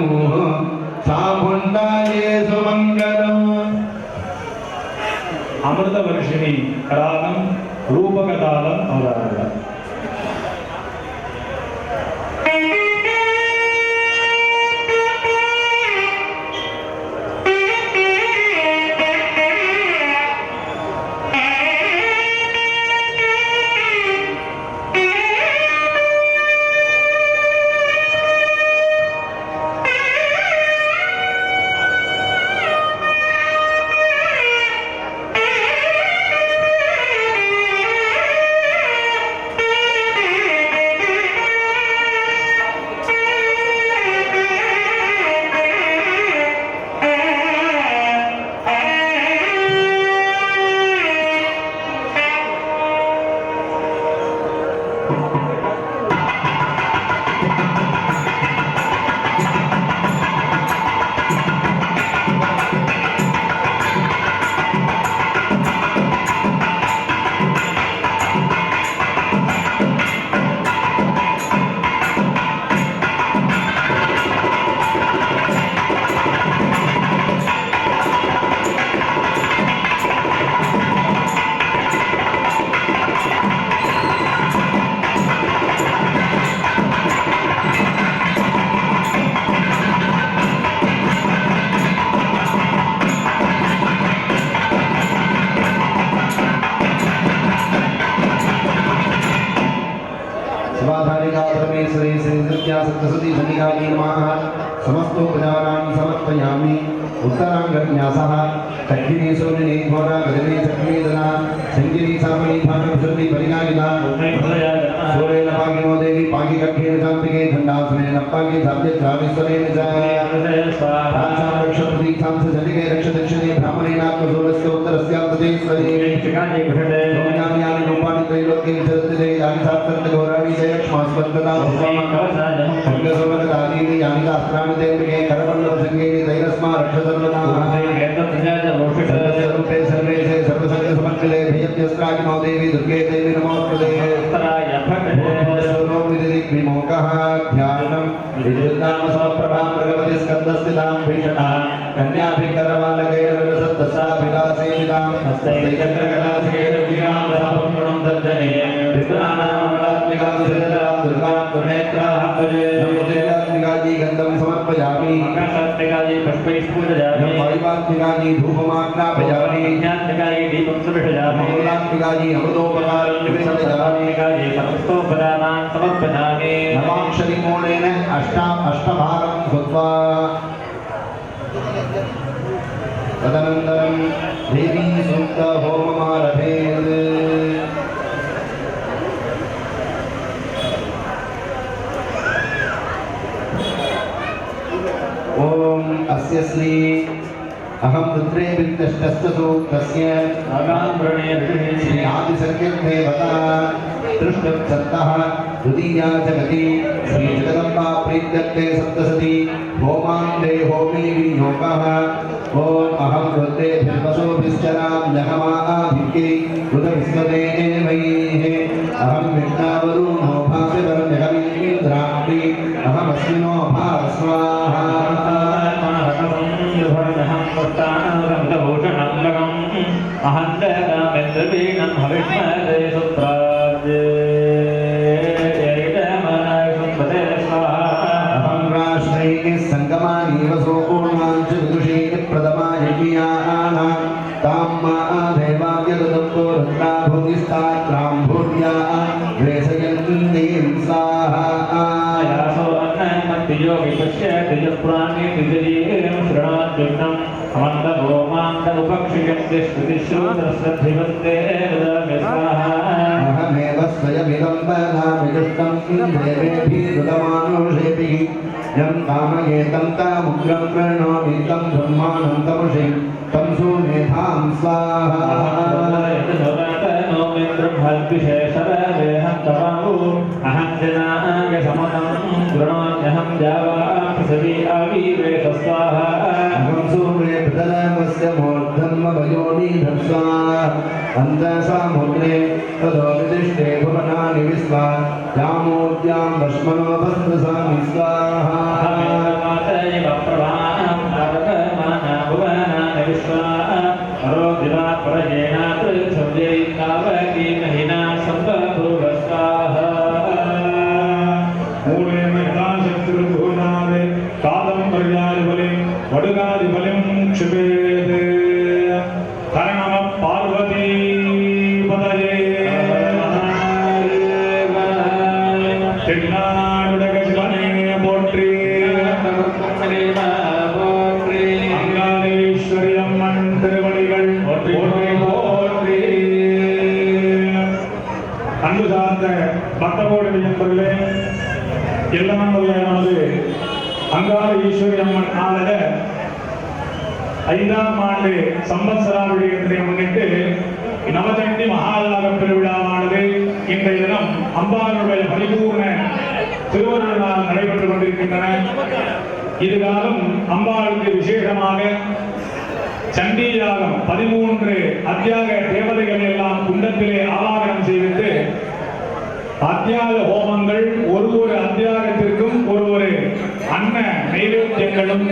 सामुण्डाये सुमङ्गलम् अमृतवर्षिणी रागं रूपकतालम् अवतारणम्. समस्तोपचारान् समर्पयामि उत्तराङ्गन्यासः कज्जिनी सोनिनी घोरा गजनी चक्रीदना संगिनी सामनी भागवती परिगायिना सूर्येण पागिनो देवी पागी कक्षेण शान्तिके खण्डासनेन पागी साध्य चाविस्वरेण च राजां रक्षप्रतीक्षां च जनिके रक्षदक्षिणे ब्राह्मणेनात्मसूरस्य उत्तरस्यान्तदेश्वरे रूपाणि त्रैलोक्ये चरतिरे यानि सात्तर्तघोराणि जयक्ष्मास्पन्दता खड्गसोमनदादीनि यानि शास्त्राणि देविके करपल्लवसङ्गेनि तैरस्मा रक्षसर्वदा सर्वे सर्वेशे सर्वसङ्गसमङ्गले भयत्यस्त्रागिनो देवी दुर्गे देवी नमोस्तुते विमोकः ध्यानं विद्युन्नामसमप्रभां भगवति स्कन्दस्थितां भीषणां कन्याभिकरवालकेन विलसत्तस्याभिलासेवितां हस्तैकचक्रकलासेन विरां रामगुणं दर्जने विद्वानामलात्मिकां सिद्धां दुर्गां त्वनेत्राः भजे नमोदेवात्मिकाजी गन्धं समर्पयामि आकाशात्मिकाजी पुष्पैः पूजयामि वायुवात्मिकाजी धूपमाज्ञापयामि ज्ञात्मिकाजी दीपं समर्पयामि मंगलात्मिकाजी अमृतोपकारं निवेदयामि समस्तोपदानां समर्पयामि नवाक्षरी मूलेन अष्टभारं कृत्वा तदनन्तरं देवी सूक्त होममारभेत् ओम अस्य श्री अहं रुद्रे वित्तष्टस्तसूक्तस्य आगाम्रणे श्री आदिसर्गदेवता दृष्टसत्तः द्वितीया जगति श्री जगदम्बा प्रीत्यर्थे सप्तशती होमान्ते होमे विनियोगः ओम अहं रुद्रे भिर्वसोभिश्चरां जहमाभिके रुद्रविस्मते वैः अहं विष्णावरुणो भास्वरजगमीन्द्राणि अहमस्मिनो भास्वाहा अहमेव स्वयमिदं वदामि दुष्टं देवेभिरुदमानुषेभिः यं कामयेतं तामुग्रं प्रणोमि तं ब्रह्माणं तमुषिं तं सुमेधां स्वाहा अहं जनाय समतं गृणोम्यहं जावापसवि आविवेश स्वाहा अहं सूर्ये प्रतलमस्य मूर्धन्मभयोनि धत्स्वाहा अन्तसामुद्रे ततो विदिष्टे भुवनानि विश्वा यामोद्यां भस्मनोपस्पृशामि स्वाहा அங்காள ஈஸ்வரி அம்மன் ஆலய 5ஆம் ஆண்டு சம்பத்சராவிடத்தை முன்னிட்டு நவசக்தி மகாயாக பெருவிழாவானது இன்றைய தினம் அம்பாளுடைய பரிபூர்ண திருவருளால் நடைபெற்றுக் கொண்டிருக்கின்றன. இதுகாலம் அம்பாளுக்கு விசேஷமாக சண்டி யாகம் 13 அத்தியாக தேவதைகள் எல்லாம் குண்டத்திலே ஆவாகனம் செய்து அத்தியாக ஹோமங்கள் ஒரு அத்தியாகத்திற்கும் ஒரு அன்ன நைவேத்தியங்களும்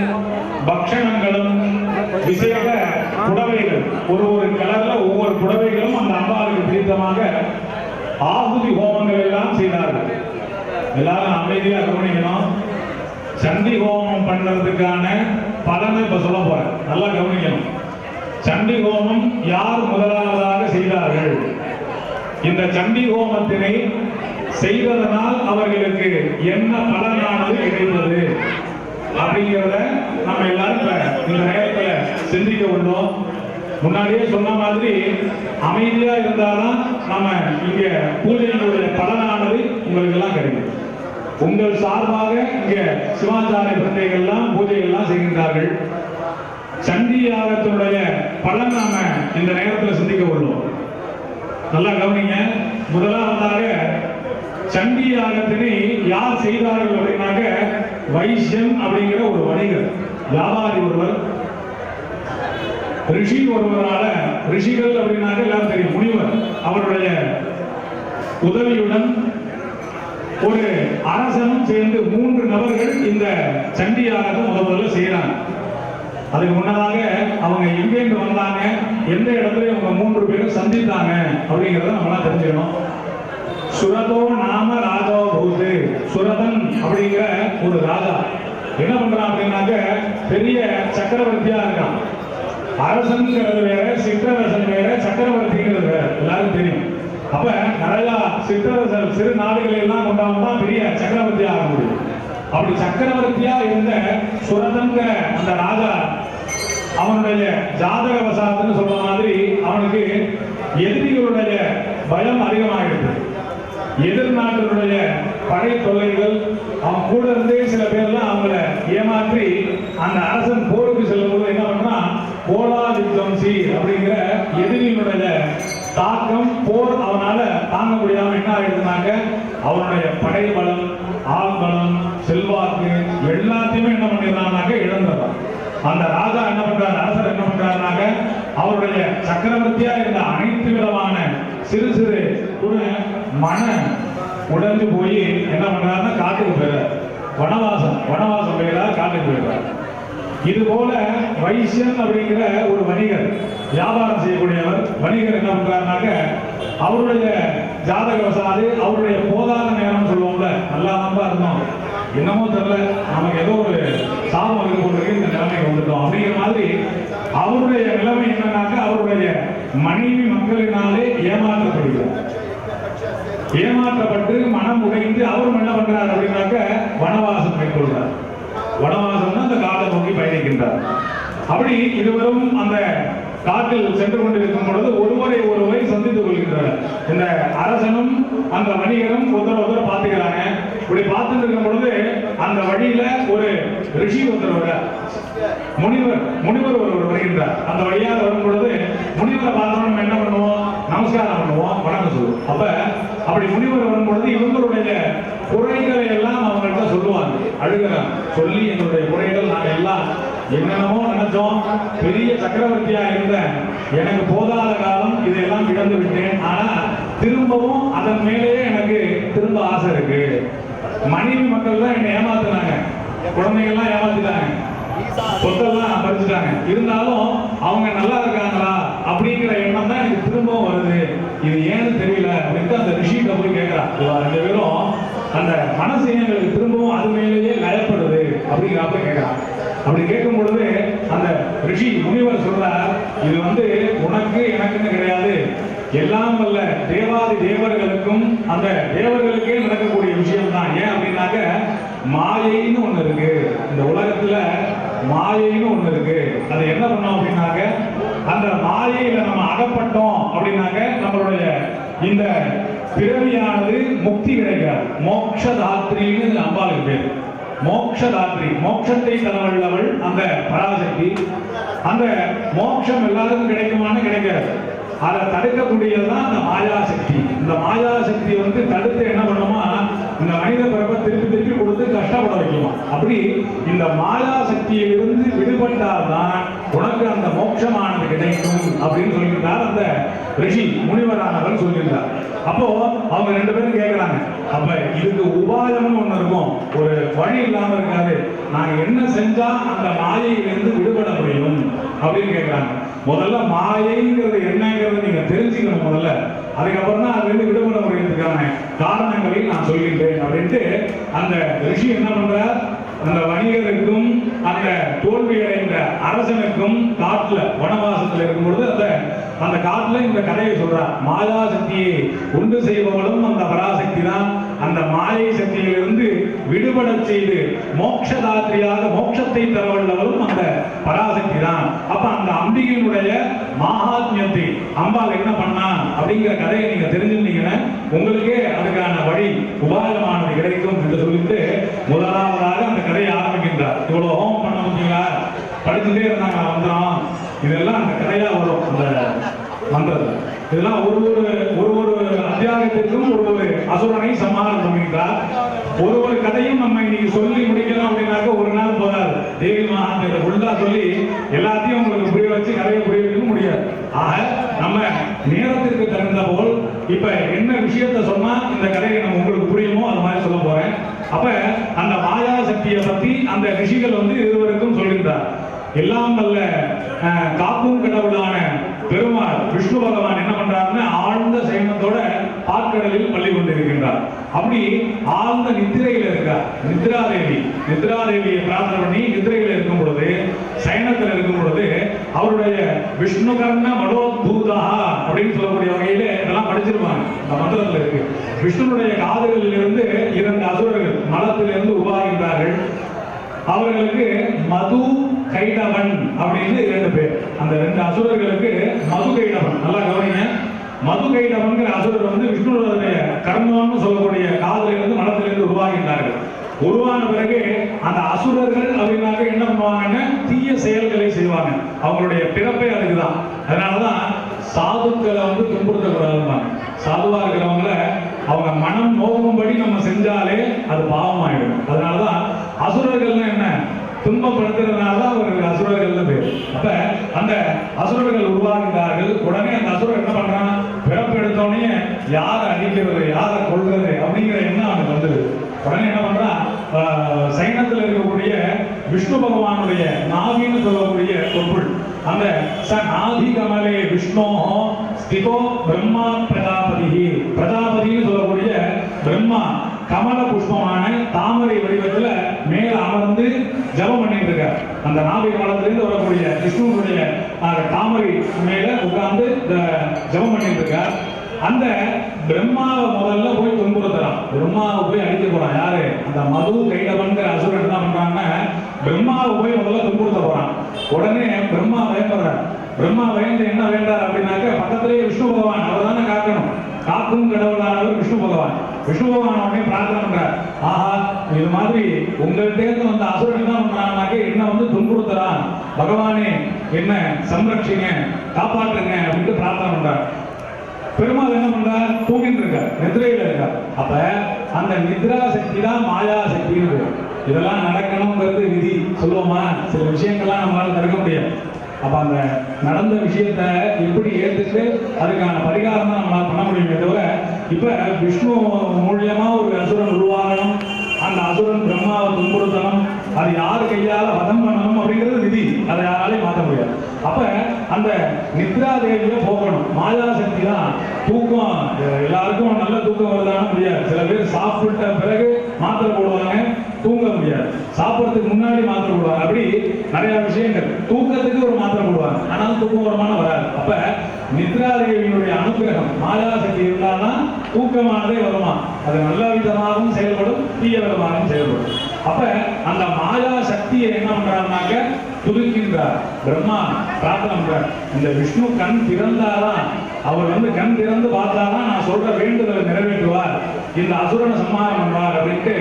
பக்ஷணங்களும் விசேஷ புடவைகள் ஒரு கலர்ல ஒவ்வொரு புடவைகளும் அந்த அம்பாளுக்கு பிடித்தமாக ஆகுதி ஹோமங்கள் எல்லாம் செய்தார்கள். எல்லாரும் அமைதியா கவனிக்கணும். சண்டி ஹோமம் பண்றதுக்கான பலனை இப்ப சொல்ல போறேன், நல்லா கவனிக்கணும். சண்டி ஹோமம் யார் முதலாவதாக செய்தார்கள்? இந்த சண்டி ஹோமத்தினை செய்வதனால் அவர்களுக்கு என்ன பலனானது கிடைத்தது அப்படிங்கிறத நம்ம எல்லாரும் இப்ப இந்த நேரத்துல சிந்திக்க உள்ளோம். முன்னாடியே சொன்ன மாதிரி அமைதியா இருந்தாலும் நம்ம இங்க பூஜையினுடைய பலனானது உங்களுக்கு எல்லாம் கிடைக்கும். உங்கள் சார்பாக இங்க சிவாச்சாரிய பிறந்தைகள்லாம் பூஜைகள்லாம் செய்கின்றார்கள். சண்டி யாகத்தினுடைய பலன் நாம இந்த நேரத்தில் சிந்திக்க உள்ளோம். நல்லா கவனிங்க. முதலாவதாக சண்டி யாகத்தினை யார் செய்தார்கள் அப்படின்னாக்க வைசியன் அப்படிங்கிற ஒரு வணிகர், வியாபாரி ஒருவர், ரிஷி ஒருவரால, ரிஷிகள் அப்படின்னாக்க எல்லாரும் தெரியும், முனிவர் அவருடைய உதவியுடன் ஒரு அரசனும் சேர்ந்து 3 நபர்கள் இந்த சண்டி யாகத்தை முதல்ல செய்யறாங்க. அதுக்கு முன்னதாக அவங்க எங்கேருந்து வந்தாங்க, எந்த இடத்துல அவங்க 3 பேரும் சந்தித்தாங்க அப்படிங்கிறத நம்மளாம் தெரிஞ்சுக்கணும். சுரதோ நாம ராஜோ பூத்து, சுரதன் அப்படிங்கிற ஒரு ராஜா என்ன பண்றான் அப்படின்னாக்க பெரிய சக்கரவர்த்தியா இருக்கான். அரசன்கிறது வேற, சிற்றரசன் வேற, சக்கரவர்த்திங்கிறது வேற, எல்லாரும் தெரியும். அப்ப நிறைய சிற்றரசர் சிறு நாடுகளை எல்லாம் கொண்டவன் தான் பெரிய சக்கரவர்த்தியா ஆக முடியும். அப்படி சக்கரவர்த்தியா இருந்த சுரதன்கிற அந்த ராஜா அவனுடைய ஜாதக வசாத்துன்னு சொல்ற மாதிரி அவனுக்கு எதிரிகளுடைய பயம் அதிகமாகிடுது. எதிர்நாட்டினுடைய படை தொல்லைகள், அவன் கூட இருந்தே சில பேர்லாம் அவங்கள ஏமாற்றி அந்த அரசன் போருக்கு செல்லும் போது என்ன பண்ணா, போலா வித்வம்சி அப்படிங்கிற எதிரியினுடைய தாக்கம், போர் அவனால தாங்க முடியாம என்ன ஆயிடுதுனாக்க அவனுடைய படை பலம், ஆள் பலம், செல்வாக்கு எல்லாத்தையுமே என்ன பண்ணிடுறான்னாக்க இழந்துடுறான். அந்த ராஜா என்ன பண்றாரு, அரசர் என்ன பண்றாருனாக்க அவருடைய சக்கரவர்த்தியா இருந்த அனைத்து விதமான சிறு சிறு ஒரு மன உடைஞ்சு போய் என்ன பண்றாருன்னா காட்டுக்கு போயிடுறாரு. வனவாசம் போயிடுறாரு, காட்டுக்கு போயிடுறாரு. இது போல வைசியன் அப்படிங்கிற ஒரு வணிகர், வியாபாரம் செய்யக்கூடியவர் வணிகர் என்ன பண்றாருனாக்க அவருடைய ஜாதக வசாது, அவருடைய போதாத நேரம் சொல்லுவோம்ல, நல்லா தான் இருந்தோம், என்னமோ தெரியல, நமக்கு ஏதோ ஒரு சாபம் இருக்க போது இந்த நிலைமைக்கு வந்துட்டோம் அப்படிங்கிற மாதிரி அவருடைய நிலைமை என்னன்னாக்க அவருடைய மனைவி மக்களினாலே ஏமாற்றப்பட்டு மனம் உடைந்து அவரும் என்ன பண்றார் அப்படின்னாக்க வனவாசம் மேற்கொள்றார். வனவாசம் அந்த காட்டை நோக்கி பயணிக்கின்றார். அப்படி இருவரும் அந்த காட்டில் சென்று கொண்டிருக்கும் பொழுது ஒருவரை சந்தித்துக் கொள்கின்றனர். இந்த அரசனும் அந்த வணிகரும் ஒருத்தர் பார்த்துக்கிறாங்க. இப்படி பார்த்துட்டு இருக்கும் பொழுது அந்த வழியில ஒரு ரிஷி ஒருத்தர், முனிவர் ஒருவர் வருகின்றார். அந்த வழியாக வரும் பொழுது முனிவரை பார்த்தோம் என்ன பண்ணுவோம், நமஸ்காரம் பண்ணுவோம், வணக்கம் சொல்லுவோம். அப்படி முனிவர் வரும் பொழுது இவங்களுடைய குறைகளை எல்லாம் அவங்கள்ட்ட சொல்லுவாங்க, அழுகிறாங்க. சொல்லி எங்களுடைய குறைகள் நாங்கள் எல்லாம் என்னென்னமோ நினைச்சோம், பெரிய சக்கரவர்த்தியா இருந்த எனக்கு போதாத காலம் இதையெல்லாம் இழந்து விட்டேன். ஆனா திரும்பவும் அதன் மேலேயே எனக்கு திரும்ப ஆசை இருக்கு. மனைவி மக்கள் தான் என்னை ஏமாத்துனாங்க, குழந்தைகள்லாம் ஏமாத்திட்டாங்க, சொத்தெல்லாம் பறிச்சுட்டாங்க. இருந்தாலும் அவங்க நல்லா இருக்காங்களா அப்படிங்கிற எண்ணம் தான் எனக்கு திரும்பவும் வருது. இது ஏன்னு தெரியல அப்படின்ட்டு அந்த ரிஷிகிட்ட போய் கேட்கிறான். 2 பேரும் அந்த மனசு எங்களுக்கு திரும்பவும் அது மேலேயே லயப்படுது அப்படிங்கிறப்ப கேட்கிறான். அப்படி கேட்கும் பொழுது அந்த ரிஷி முனிவர் சொல்றார், இது உனக்கு எனக்குன்னு கிடையாது, எல்லாம் வல்ல தேவாதி தேவர்களுக்கும் அந்த தேவர்களுக்கே நடக்கக்கூடிய விஷயம் தான். ஏன் அப்படின்னாக்க மாயைன்னு ஒண்ணு இருக்கு, இந்த உலகத்துல மாயைன்னு ஒண்ணு இருக்கு. அது என்ன பண்ணோம் அப்படின்னாக்க அந்த மாயையில நம்ம அகப்பட்டோம் அப்படின்னாக்க நம்மளுடைய இந்த பிறவியானது முக்தி கிடைக்காது. மோட்சதாத்ரின்னு அம்பாளுக்கு பேர். மோட்சதாத்ரி, மோட்சத்தை தரவல்லவள் அந்த பராசக்தி. அந்த மோட்சம் எல்லாருக்கும் கிடைக்குமான்னு கிடைக்காது. அதை தடுக்கக்கூடியதுதான் இந்த மாயாசக்தி. இந்த மாயாசக்தி தடுத்து என்ன பண்ணுமா, இந்த மனித பிறப்பை திருப்பி கொடுத்து கஷ்டப்பட வைக்குமா. அப்படி இந்த மாயாசக்தியிலிருந்து விடுபட்டால்தான் உனக்கு அந்த மோட்சமானது கிடைக்கும் அப்படின்னு சொல்லியிருந்தார் அந்த ரிஷி முனிவரானவர் சொல்லியிருந்தார். அப்போ அவங்க 2 பேரும் கேட்கிறாங்க, அப்ப இதுக்கு உபாயம்னு ஒண்ணு இருக்கும், ஒரு வழி இல்லாம இருக்காது, நாங்க என்ன செஞ்சா அந்த மாயையிலிருந்து விடுபட முடியும் அப்படின்னு கேட்கிறாங்க. முதல்ல மாயைங்கிறது என்னங்கிறது நீங்க தெரிஞ்சுக்கணும் முதல்ல, அதுக்கப்புறம் தான் அதுல இருந்து விடுபட முடியறதுக்கான காரணங்களை நான் சொல்கின்றேன் அப்படின்ட்டு அந்த ரிஷி என்ன பண்றார், அந்த வணிகருக்கும் அந்த தோல்வி அடைந்த அரசனுக்கும் காட்டுல வனவாசத்துல இருக்கும் பொழுது அந்த அந்த காட்டுல இந்த கதையை சொல்றார். மாயா சக்தியை உண்டு செய்பவளும் அந்த பராசக்தி தான். அந்த மாயை சக்தியிலிருந்து விடுபட செய்து மோட்சதாத்திரியாக மோட்சத்தை தரவல்லவளும் அந்த பராசக்தி தான். அப்ப அந்த அம்பிகையினுடைய மகாத்மியத்தை அம்பாள் என்ன பண்ணா அப்படிங்கிற கதையை நீங்க தெரிஞ்சுட்டீங்கன்னா உங்களுக்கே அதுக்கான வழி உபாயமானது கிடைக்கும் என்று சொல்லிட்டு முதலாவதாக அந்த கதையை ஆரம்பிக்கின்றார். இவ்வளவு ஹோமம் பண்ண முடியுங்களா, படிச்சுட்டே இருந்தாங்க மந்திரம், இதெல்லாம் அந்த கதையா வரும். அந்த மந்திரத்தில் இதெல்லாம் ஒரு அத்தியாயத்திற்கும் ஒரு அசுரனை சமாதானம் பண்ணிட்டார். ஒரு கதையும் நம்ம இன்னைக்கு சொல்லி முடிக்கலாம் அப்படின்னாக்க ஒரு நாள் போதாது. தேவி மகாத்மியத்தை ஃபுல்லா சொல்லி எல்லாத்தையும் உங்களுக்கு புரிய வச்சு கதையை புரிய வைக்க முடியாது. ஆக நம்ம நேரத்திற்கு தகுந்த போல் இப்ப என்ன விஷயத்த சொன்னா இந்த கதையை நம்ம உங்களுக்கு புரியுமோ அது மாதிரி சொல்ல போறேன். அப்ப அந்த மாயா சக்தியை பத்தி அந்த ரிஷிகள் இருவருக்கும் சொல்கின்றார். எல்லாம் வல்ல காக்கும் கடவுளான பெருமாள் விஷ்ணு பகவான் என்ன பண்றாருன்னு ஆழ்ந்த சைனத்தோட பாற்கடலில் பள்ளி கொண்டிருக்கின்றார். அப்படி ஆழ்ந்த நித்திரையில இருக்கார். நித்ராதேவியை பிரார்த்தனை பண்ணி நித்திரையில இருக்கும் பொழுது, சைனத்தில் இருக்கும் பொழுது அவருடைய விஷ்ணு கர்ண மனோத்பூதா அப்படின்னு சொல்லக்கூடிய வகையில இதெல்லாம் படிச்சிருப்பாங்க. இந்த மந்திரத்துல இருக்கு. விஷ்ணுனுடைய காதுகளில் இருந்து 2 அசுரர்கள் மலத்திலிருந்து உருவாகின்றார்கள். அவர்களுக்கு மது கைடவன் அப்படின்னு 2 பேர். அந்த 2 அசுரர்களுக்கு மது கைடவன், நல்லா கவனிங்க. மது கைடவன்கிற அசுரர் விஷ்ணுடைய கர்மம்னு சொல்லக்கூடிய காதிலிருந்து மனத்திலிருந்து உருவாகின்றார்கள். உருவான பிறகு அந்த அசுரர்கள் அப்படின்னாக்க என்ன பண்ணுவாங்கன்னா தீய செயல்களை செய்வாங்க. அவங்களுடைய பிறப்பே அதுக்குதான். அதனாலதான் சாதுக்களை துன்புறுத்தக்கூடாதுன்னு. சாதுவா இருக்கிறவங்கள அவங்க மனம் நோகும்படி நம்ம செஞ்சாலே அது பாவமாயிடும். அதனாலதான் அசுரர்கள்னா என்ன, துன்பப்படுத்துறதுனாலதான் அவர்கள் அசுரர்கள் பேர். அப்ப அந்த அசுரர்கள் உருவாகிறார்கள். உடனே அந்த அசுரர் என்ன பண்றான், பிறப்பு எடுத்தோடனே யாரை அடிக்கிறது யாரை கொள்றது அப்படிங்கிற எண்ணம் அவனுக்கு வந்துடுது. உடனே என்ன பண்றான், சைனத்தில் இருக்கக்கூடிய விஷ்ணு பகவானுடைய நாவின்னு சொல்லக்கூடிய பொருள் அந்த நாதி கமலே விஷ்ணோ ஸ்திதோ பிரம்மா பிரஜாபதினு சொல்லக்கூடிய பிரம்மா கமல புஷ்பமான தாமரை வடிவத்துல மேல அமர்ந்து ஜபம் பண்ணிட்டு இருக்கார். அந்த நாவி கமலத்திலிருந்து வரக்கூடிய விஷ்ணுடைய தாமரை மேல உட்கார்ந்து ஜபம் பண்ணிட்டு இருக்கார். அந்த பிரம்மாவை முதல்ல போய் துன்புறுத்தலாம். பிரம்மாவை போய் அடிக்க போறான். யாரு, அந்த மது கைடவன்கிற அசுரன் என்ன பண்றாங்கன்னா பிரம்மாவை போய் முதல்ல துன்புறுத்த போறான். உடனே பிரம்மா பயப்படுறார். பிரம்மா பயந்து என்ன வேண்டார் அப்படின்னாக்க பக்கத்திலேயே விஷ்ணு பகவான், அவர் தானே காக்கணும். காக்கும் கடவுளானவர் விஷ்ணு பகவான். விஷ்ணு பகவான் உடனே பிரார்த்தனை பண்றார். ஆஹா, இது மாதிரி உங்கள்கிட்ட வந்த அசுரன் என்ன பண்றான்னாக்க என்ன துன்புறுத்துறான், பகவானே என்ன சம்ரட்சிங்க, காப்பாற்றுங்க அப்படின்ட்டு பிரார்த்தனை பண்றார். பெருமாள் என்ன பண்றார், தூங்கிட்டு இருக்கார், நிதிரையில இருக்கார். அப்ப அந்த நித்ரா சக்தி தான் மாயா சக்தின்னு. இதெல்லாம் நடக்கணுங்கிறது விதி சொல்லுவோமா, சில விஷயங்கள்லாம் நம்மளால தடுக்க முடியாது. அப்ப அந்த நடந்த விஷயத்த எப்படி ஏற்றுட்டு அதுக்கான பரிகாரம் தான் நம்மளால பண்ண முடியுமே தவிர இப்ப விஷ்ணு மூலியமா ஒரு அசுரன் உருவாகணும், அந்த அசுரன் பிரம்மாவை துன்புறுத்தணும், அது யாரு கையால வதம் பண்ணணும் அப்படிங்கிறது விதி. அதை யாராலையும் மாற்ற முடியாது. அப்ப அந்த நித்ரா தேவியை போகணும். மாயா சக்தி தான் தூக்கம். எல்லாருக்கும் நல்ல தூக்கம் வருதான முடியாது. சில பேர் சாப்பிட்ட பிறகு மாத்திரை போடுவாங்க, தூங்க முடியாது. சாப்பிட்றதுக்கு முன்னாடி மாத்திரை போடுவாங்க. அப்படி நிறைய விஷயங்கள். தூக்கத்துக்கு ஒரு மாத்திரை போடுவாங்க, ஆனாலும் தூக்கம் வருமானம் வராது. அப்ப நித்ரா தேவியினுடைய அனுகிரகம் மாயா சக்தி இருந்தால்தான் தூக்கமானதே வருமா. அது நல்ல விதமாகவும் செயல்படும், தீய விதமாகவும் செயல்படும். அப்ப அந்த மாயா சக்தியை என்ன பண்றாருனாக்க துதிக்கின்றார். பிரம்மா பிரார்த்தனை பண்றார், இந்த விஷ்ணு கண் திறந்தாதான், அவர் கண் திறந்து பார்த்தாதான் நான் சொல்ற வேண்டுதலை நிறைவேற்றுவார், இந்த அசுரனை சம்மானம் பண்றார் அப்படின்ட்டு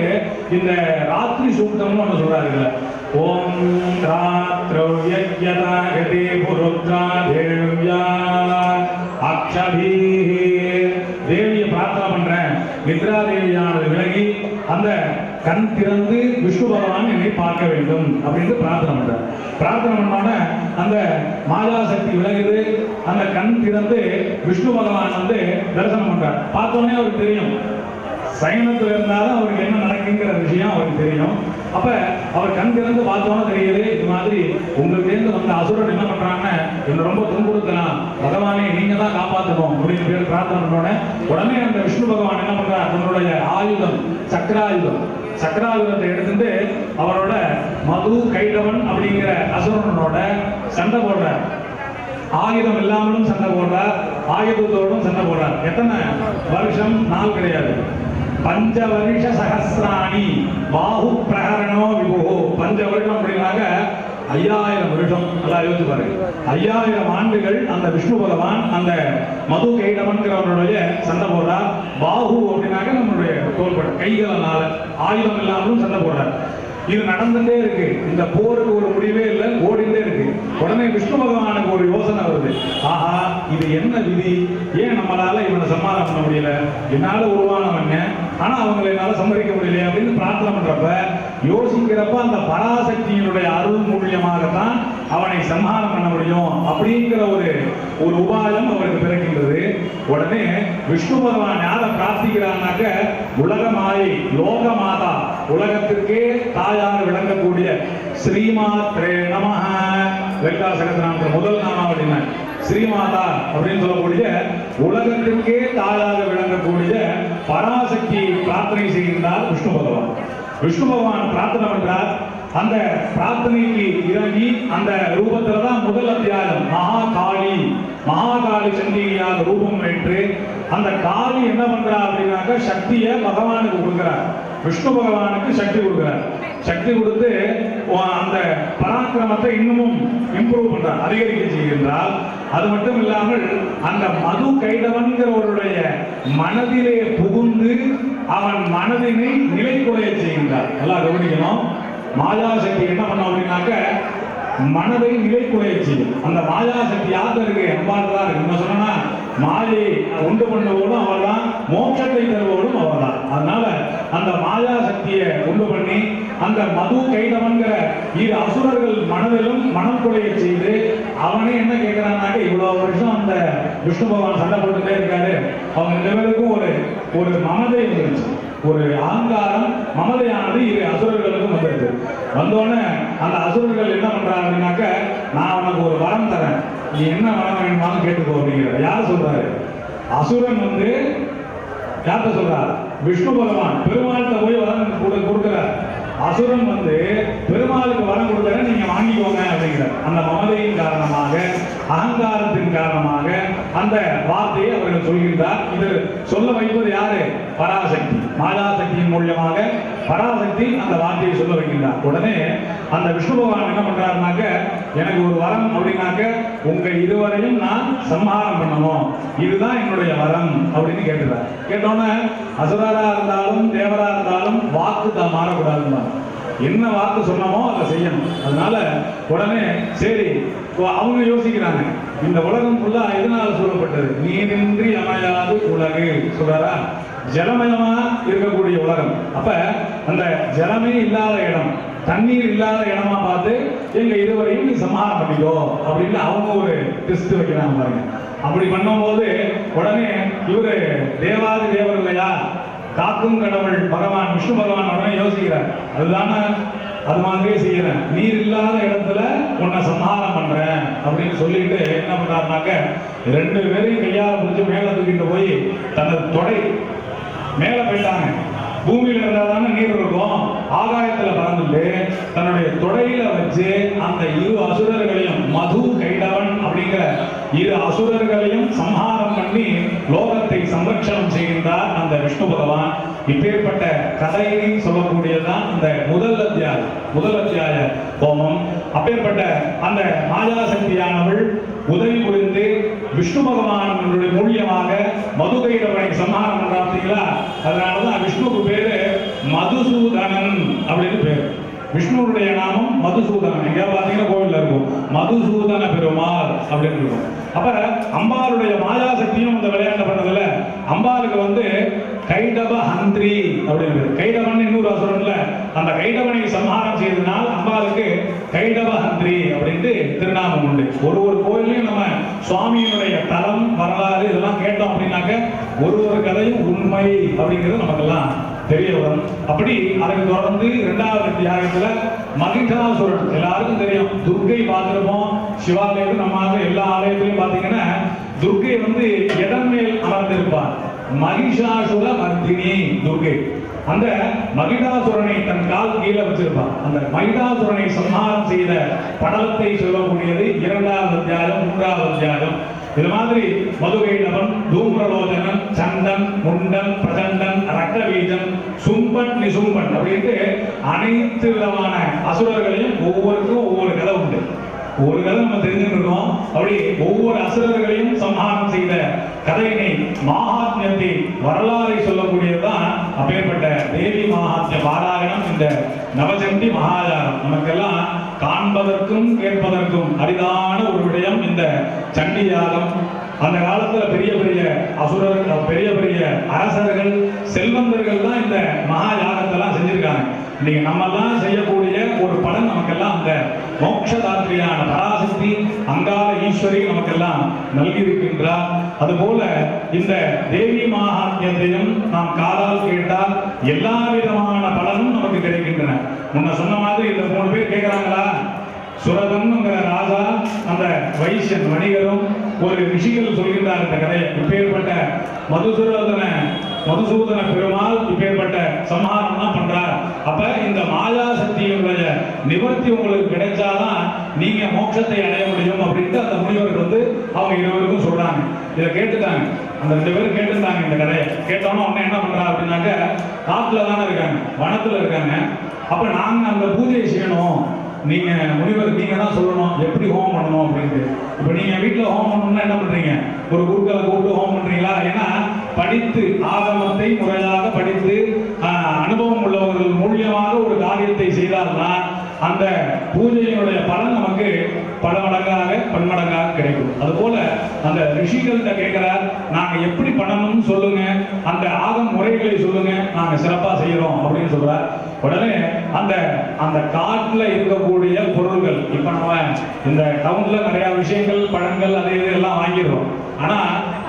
இந்த ராத்திரி சூக்தம்னு ஒண்ணு சொல்றாரு. ஓம் ராத்ரௌ யஜ்யதா கதே புருத்ரா தேவ்யா அக்ஷபீஹி. தேவியை பிரார்த்தனை பண்றேன், நித்ரா தேவியானது விலகி அந்த கண் திறந்து விஷ்ணு பகவான் என்னை பார்க்க வேண்டும் அப்படின்னு பிரார்த்தனை பண்றார். பிரார்த்தனை பண்ணோட அந்த மாயா சக்தி விலகுது. அந்த கண் திறந்து விஷ்ணு பகவான் தரிசனம் பண்றார். பார்த்தோன்னே அவருக்கு தெரியும், சைனத்துல இருந்தாலும் அவருக்கு என்ன நடக்குங்கிற விஷயம் அவருக்கு தெரியும். அப்ப அவர் கண் திறந்து பார்த்தோன்னு தெரியுது, இது மாதிரி உங்களுக்கு வந்த அசுரன் என்ன பண்றாங்கன்னா என்ன ரொம்ப துன்புறுத்தலாம், பகவானே நீங்க தான் காப்பாற்றணும் அப்படின்னு பேர் பிரார்த்தனை பண்ணோட உடனே அந்த விஷ்ணு பகவான் என்ன பண்றார், தன்னுடைய ஆயுதம் சக்கராயுதத்தை எடுத்துட்டு அவரோட மது கைடவன் அப்படிங்கிற அசுரனோட சண்டை போடுறார். ஆயுதம் இல்லாமலும் சண்டை போடுறார், ஆயுதத்தோடும் சண்டை போடுறார். எத்தனை வருஷம்? நாள் கிடையாது. பஞ்ச வருஷ சகசிராணி பாஹு பிரகரணோ விபோ. பஞ்ச வருஷம் அப்படின்னாக்க 5000 வருஷம். நல்லா யோசிச்சு பாருங்க. 5000 ஆண்டுகள் அந்த விஷ்ணு பகவான் அந்த மது கைடவன்கிறவருடைய சண்டை போடுறார். பாஹு அப்படின்னாக்க நம்மளுடைய தோள்பட்ட கைகளால ஆயுதம் இல்லாமலும் சண்டை போடுறார். இது நடந்துட்டே இருக்கு. இந்த போருக்கு ஒரு முடிவே இல்லை, ஓடிட்டே இருக்கு. உடனே விஷ்ணு பகவானுக்கு ஒரு யோசனை வருது. ஆஹா, இது என்ன விதி? ஏன் நம்மளால இவனை சம்மாதம் பண்ண முடியல? என்னால உருவானவங்க, ஆனா அவங்களை என்னால சம்மதிக்க முடியல அப்படின்னு பிரார்த்தனை பண்றப்ப யோசிக்கிறப்ப அந்த பராசக்தியினுடைய அருள் மூலியமாகத்தான் அவனை சம்ஹாரம் பண்ண முடியும் அப்படிங்கிற ஒரு உபாயம் அவருக்கு பிறக்கின்றது. உடனே விஷ்ணு பகவான் யாரை பிரார்த்திக்கிறான்னாக்க உலக மாயை, லோக மாதா, உலகத்திற்கே தாயாக விளங்கக்கூடிய ஸ்ரீமாத்ரே நமஹ. லலிதா சகஸ்ரநாமத்துல முதல் நாமம் அப்படின்னா ஸ்ரீமாதா அப்படின்னு சொல்லக்கூடிய உலகத்திற்கே தாயாக விளங்கக்கூடிய பராசக்தி பிரார்த்தனை செய்கின்றார் விஷ்ணு பகவான். விஷ்ணு பகவான் பிரார்த்தனை பண்றார். அந்த பிரார்த்தனைக்கு இறங்கி அந்த ரூபத்துல தான் முதல் அத்தியாயம் மகாகாளி சண்டிகையாக ரூபம் ஏற்று அந்த காளி என்ன பண்றா அப்படின்னாக்க சக்தியை பகவானுக்கு கொடுக்கிறார். விஷ்ணு பகவானுக்கு சக்தி கொடுக்கிறார். சக்தி கொடுத்து அந்த பராக்கிரமத்தை இன்னமும் இம்ப்ரூவ் பண்றார், அதிகரிக்க செய்கின்றார். அது மட்டும் இல்லாமல் அந்த மது கைடவன்கிறவருடைய மனதிலே புகுந்து அவன் மனதினை நிலைக்குறைய செய்கின்றார். எல்லாம் கவனிக்கணும். மாயாசக்தி என்ன பண்ண அப்படின்னாக்க மனதை நிலைக்குறைய செய்யும். அந்த மாயாசக்தி யார்கிட்ட இருக்கு? அம்பாள் தான் இருக்கு. நம்ம சொன்னா மாயை உண்டு பண்ணுவோடும் அவள் தான், மோட்சத்தை தருவோடும் அவள் தான். அதனால அந்த மாயா சக்தியை உண்டு பண்ணி அந்த மது கைடவன்கிற இரு அசுரர்கள் மனதிலும் மனம் குறைய செய்து அவனே என்ன கேட்கிறான்னாக்க, இவ்வளவு வருஷம் அந்த விஷ்ணு பகவான் சண்டை போட்டுட்டே இருக்காரு, அவங்க 2 பேருக்கும் ஒரு மமதை வந்துருச்சு, ஒரு அகங்காரம் மமதையானது இரு அசுரர்களுக்கும் வந்துருது. வந்தோடனே அந்த அசுரர்கள் என்ன பண்றாங்க அப்படின்னாக்க, நான் உனக்கு ஒரு வரம் தரேன், நீ என்ன வரம் வேணுமாலும் கேட்டுக்கோ அப்படிங்கிற. யார் சொல்றாரு? அசுரன் வந்து யார்கிட்ட சொல்றார்? விஷ்ணு பகவான் பெருமாள்கிட்ட போய் வரம் கொடுக்கிறார். அசுரன் வந்து பெருமாளுக்கு வரம் கொடுக்கிற, நீங்க வாங்கிக்கோங்க அப்படிங்கிறார். அந்த மமதையின் காரணமாக, அகங்காரத்தின் காரணமாக அந்த வார்த்தையை அவர்கள் சொல்கின்றார். இது சொல்ல வைப்பது யாரு? பராசக்தி. மாயாசக்தியின் மூலியமாக பராசக்தி அந்த வார்த்தையை சொல்ல வைக்கின்றார். உடனே அந்த விஷ்ணு பகவான் என்ன பண்றாருனாக்க, எனக்கு ஒரு வரம் அப்படின்னாக்க உங்க இருவரையும் நான் சம்ஹாரம் பண்ணணும், இதுதான் என்னுடைய வரம் அப்படின்னு கேட்டுறார். கேட்டோன்னே அசுரரா இருந்தாலும் தேவரா இருந்தாலும் வாக்கு தான் மாறக்கூடாதுன்னு, என்ன வாக்கு சொன்னமோ அதை செய்யணும். அதனால உடனே சரி அவங்க யோசிக்கிறாங்க, இந்த உலகம் ஃபுல்லா எதனால சூழப்பட்டது? நீரின்றி அமையாது உலகு சொல்றாரா, ஜலமயமா இருக்கக்கூடிய உலகம். அப்ப அந்த ஜலமே இல்லாத இடம், தண்ணீர் இல்லாத இடமா பார்த்து எங்க இருவரையும் நீ சம்ஹாரம் பண்ணிக்கோ அப்படின்னு அவங்க ஒரு டெஸ்ட் வைக்கிறாங்க பாருங்க. அப்படி பண்ணும்போது உடனே இவரு தேவாதி தேவர் இல்லையா, காக்கும் கடவுள் பகவான் விஷ்ணு பகவான் உடனே யோசிக்கிறார், அதுதானே அது மாதிரியே செய்யறேன், நீர் இல்லாத இடத்துல உன்னை சம்ஹாரம் பண்றேன் அப்படின்னு சொல்லிட்டு என்ன பண்றாருனாக்க, 2 பேரையும் கையால பிடிச்சு மேல தூக்கிட்டு போய் தனது தொடை மேல போயிட்டாங்க. பூமியில இருந்தாதானே நீர் இருக்கும், ஆகாயத்துல பறந்துட்டு தன்னுடைய தொடையில வச்சு அந்த இரு அசுரர்களையும், மது கைடவன் அப்படிங்கிற இரு அசுரர்களையும் சம்ஹாரம் பண்ணி லோகத்தை சம்ரட்சணம் செய்கின்றார் அந்த விஷ்ணு பகவான். இப்பேற்பட்ட கதையை சொல்லக்கூடியதுதான் இந்த முதல் அத்தியாய ஹோமம். அப்பேற்பட்ட அந்த மாயாசக்தியானவள் உதவி புரிந்து விஷ்ணு பகவானுடைய மூலியமாக மது கைடவனை சம்ஹாரம் பண்றாங்களா. அதனாலதான் விஷ்ணுவுக்கு பேரு மதுசூதனன் அப்படின்னு பேரு. விஷ்ணுவுடைய நாமம் மதுசூதனன். எங்க பாத்தீங்கன்னா கோவில்ல இருக்கும் மதுசூதன பெருமாள் அப்படின்னு இருக்கும். அப்ப அம்பாளுடைய மாயாசக்தியும் அந்த விளையாட்டு பண்ணதுல அம்பாளுக்கு வந்து கைடவ ஹந்திரி அப்படின்னு, கைடவன் இன்னொரு அசுரன்ல, அந்த கைடவனை சம்ஹாரம் செய்ததுனால் அம்பாளுக்கு கைடவ ஹந்திரி அப்படின்ட்டு திருநாமம் உண்டு. ஒரு கோயிலையும் நம்ம சுவாமியினுடைய தலம் வரலாறு இதெல்லாம் கேட்டோம் அப்படின்னாக்க ஒரு கதையும் உண்மை அப்படிங்கிறது நமக்கெல்லாம் தெரிய வரும். அப்படி அதுக்கு தொடர்ந்து 2வது அத்தியாயத்துல மகிஷாசுரன் எல்லாருக்கும் தெரியும். துர்க்கை பார்த்திருப்போம், சிவாலயத்தில் நம்ம எல்லா ஆலயத்திலையும் பாத்தீங்கன்னா துர்க்கை வந்து இடம் மேல் அமர்ந்திருப்பார். மகிஷாசுர மர்த்தினி துர்க்கை. அந்த மகிடாசுரனை தன் கால் கீழே வச்சிருப்பான். அந்த மகிடாசுரனை சம்ஹாரம் செய்த படலத்தை சொல்லக்கூடியது 2வது அத்தியாயம் 3வது அத்தியாயம். இது மாதிரி மதுகைடவன், தூம்ரலோச்சனன், சண்டன், முண்டன், பிரச்சண்டன், ரக்தபீஜன், சும்பன், நிசும்பன் அப்படின்ட்டு அனைத்து விதமான அசுரர்களையும் ஒவ்வொருத்தரும் ஒவ்வொரு கதை உண்டு. ஒரு கதை நம்ம தெரிஞ்சுட்டு இருக்கோம். அப்படி ஒவ்வொரு அசுரர்களையும் சம்ஹாரம் செய்த கதையினை மகாத்மியத்தை வரலாறை சொல்லக்கூடியதுதான் அப்பேற்பட்ட தேவி மகாத்மிய பாராயணம். இந்த நவசண்டி மகாயாகம் நமக்கெல்லாம் காண்பதற்கும் கேட்பதற்கும் அரிதான ஒரு விடயம் இந்த சண்டி யாகம். அந்த காலத்துல பெரிய பெரிய அசுரர்கள், பெரிய பெரிய அரசர்கள், செல்வந்தர்கள் தான் இந்த மகா யாகத்தெல்லாம் செஞ்சிருக்காங்க. இன்னைக்கு நம்ம எல்லாம் செய்யக்கூடிய ஒரு பலன் நமக்கெல்லாம் அந்த மோட்சதாத்ரியான பராசக்தி அங்காள ஈஸ்வரி நமக்கெல்லாம் நல்கி இருக்கின்றார். அதுபோல இந்த தேவி மகாத்மியத்தையும் நாம் காதால் கேட்டால் எல்லா விதமான பலனும் நமக்கு கிடைக்கின்றன. முன்ன சொன்ன மாதிரி இந்த 3 பேர் கேட்கிறாங்களா, சுரதன்ங்கிற ராஜா அந்த வைசியன் வணிகரும் ஒரு ரிஷிகள் சொல்கின்றார் இந்த கதையை. இப்பேற்பட்ட மதுசூதன பெருமாள் இப்பேற்பட்ட சம்ஹாரம்லாம் பண்றார். அப்ப இந்த மாயா சக்தியுடைய நிவர்த்தி உங்களுக்கு கிடைச்சாதான் நீங்க மோட்சத்தை அடைய முடியும் அப்படின்ட்டு அந்த முனிவர்கள் வந்து அவங்க இருவருக்கும் சொல்றாங்க. இதை கேட்டுட்டாங்க, அந்த 2 பேரும் கேட்டுட்டாங்க இந்த கதையை. கேட்டோன்னா உடனே என்ன பண்றா அப்படின்னாக்க, காட்டுல தானே இருக்காங்க, வனத்துல இருக்காங்க. அப்ப நாங்க அந்த பூஜையை செய்யணும், நீங்க முனிவர் நீங்க தான் சொல்லணும் எப்படி ஹோமம் பண்ணணும் அப்படின்ட்டு. இப்ப நீங்க வீட்டுல ஹோமம் பண்ணணும்னா என்ன பண்றீங்க, ஒரு குருக்களை கூப்பிட்டு ஹோமம் பண்றீங்களா? ஏன்னா படித்து ஆகமத்தை முறையாக படித்து அனுபவம் உள்ளவர்கள் மூலியமாக ஒரு காரியத்தை செய்தால்தான் அந்த பூஜையினுடைய பலன் நமக்கு பல மடங்காக பன்மடங்காக கிடைக்கும். அதுபோல அந்த ரிஷிகள்கிட்ட கேட்கிறார், நாங்க எப்படி பண்ணணும்னு சொல்லுங்க, அந்த ஆகம் முறைகளை சொல்லுங்க, நாங்க சிறப்பா செய்யறோம் அப்படின்னு சொல்றார். உடனே அந்த அந்த காட்டுல இருக்கக்கூடிய பொருள்கள், இப்ப நம்ம இந்த டவுன்ல நிறைய விஷயங்கள் பழங்கள் அது இது எல்லாம் வாங்கிடுறோம். ஆனா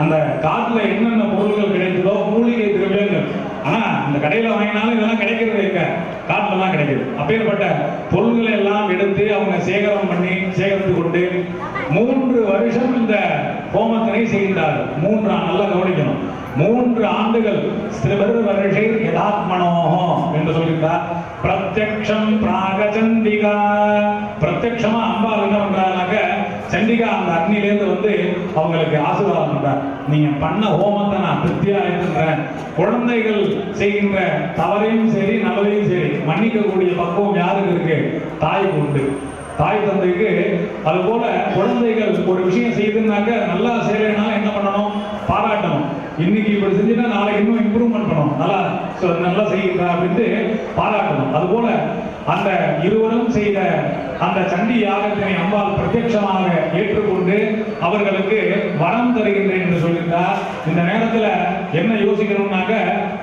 அந்த காட்டுல என்னென்ன பொருள்கள் கிடைக்குதோ மூலிகை திரவியங்கள், ஆனா இந்த கடையில வாங்கினாலும் இதெல்லாம் கிடைக்கிறது இருக்க, காட்டுல தான் கிடைக்குது. அப்பேற்பட்ட பொருள்களை எல்லாம் எடுத்து அவங்க சேகரித்து கொண்டு 3 வருஷம் இந்த ஹோமத்தினை செய்கின்றார்கள். 3 நல்லா கவனிக்கணும், 3 ஆண்டுகள் ஸ்திரபருவர்ஷை யதாத்மனோஹோ என்று சொல்கிறார். பிரத்யக்ஷம் பிராகசண்டிகா, பிரத்யக்ஷமா அம்பாள் என்ன பண்றாங்க, சண்டிகா அந்த அக்னிலேருந்து வந்து அவங்களுக்கு ஆசீர்வாதம் பண்றார். நீங்க பண்ண ஹோமத்தை நான் திருப்தியா இருக்கின்றேன். குழந்தைகள் செய்கின்ற தவறையும் சரி நல்லதையும் சரி மன்னிக்கக்கூடிய பக்குவம் யாருக்கு இருக்கு, தாய்க்கு உண்டு, தாய் தந்தைக்கு. அது போல குழந்தைகள் ஒரு விஷயம் செய்துனாக்க நல்லா செய்யலைனாலும் என்ன பண்ணணும், பாராட்டணும். இன்னைக்கு இப்படி செஞ்சுட்டா நாளைக்கு இன்னும் இம்ப்ரூவ்மெண்ட் பண்ணணும், நல்லா செய்யுங்க அப்படின்ட்டு பாராட்டணும். அது போல அந்த இருவரும் செய்த அந்த சண்டி யாகத்தினை அம்பாள் பிரத்யட்சமாக ஏற்றுக்கொண்டு அவர்களுக்கு வரம் தருகின்றேன் என்று சொல்லியிருந்தார். இந்த நேரத்துல என்ன யோசிக்கணும்னாக்க,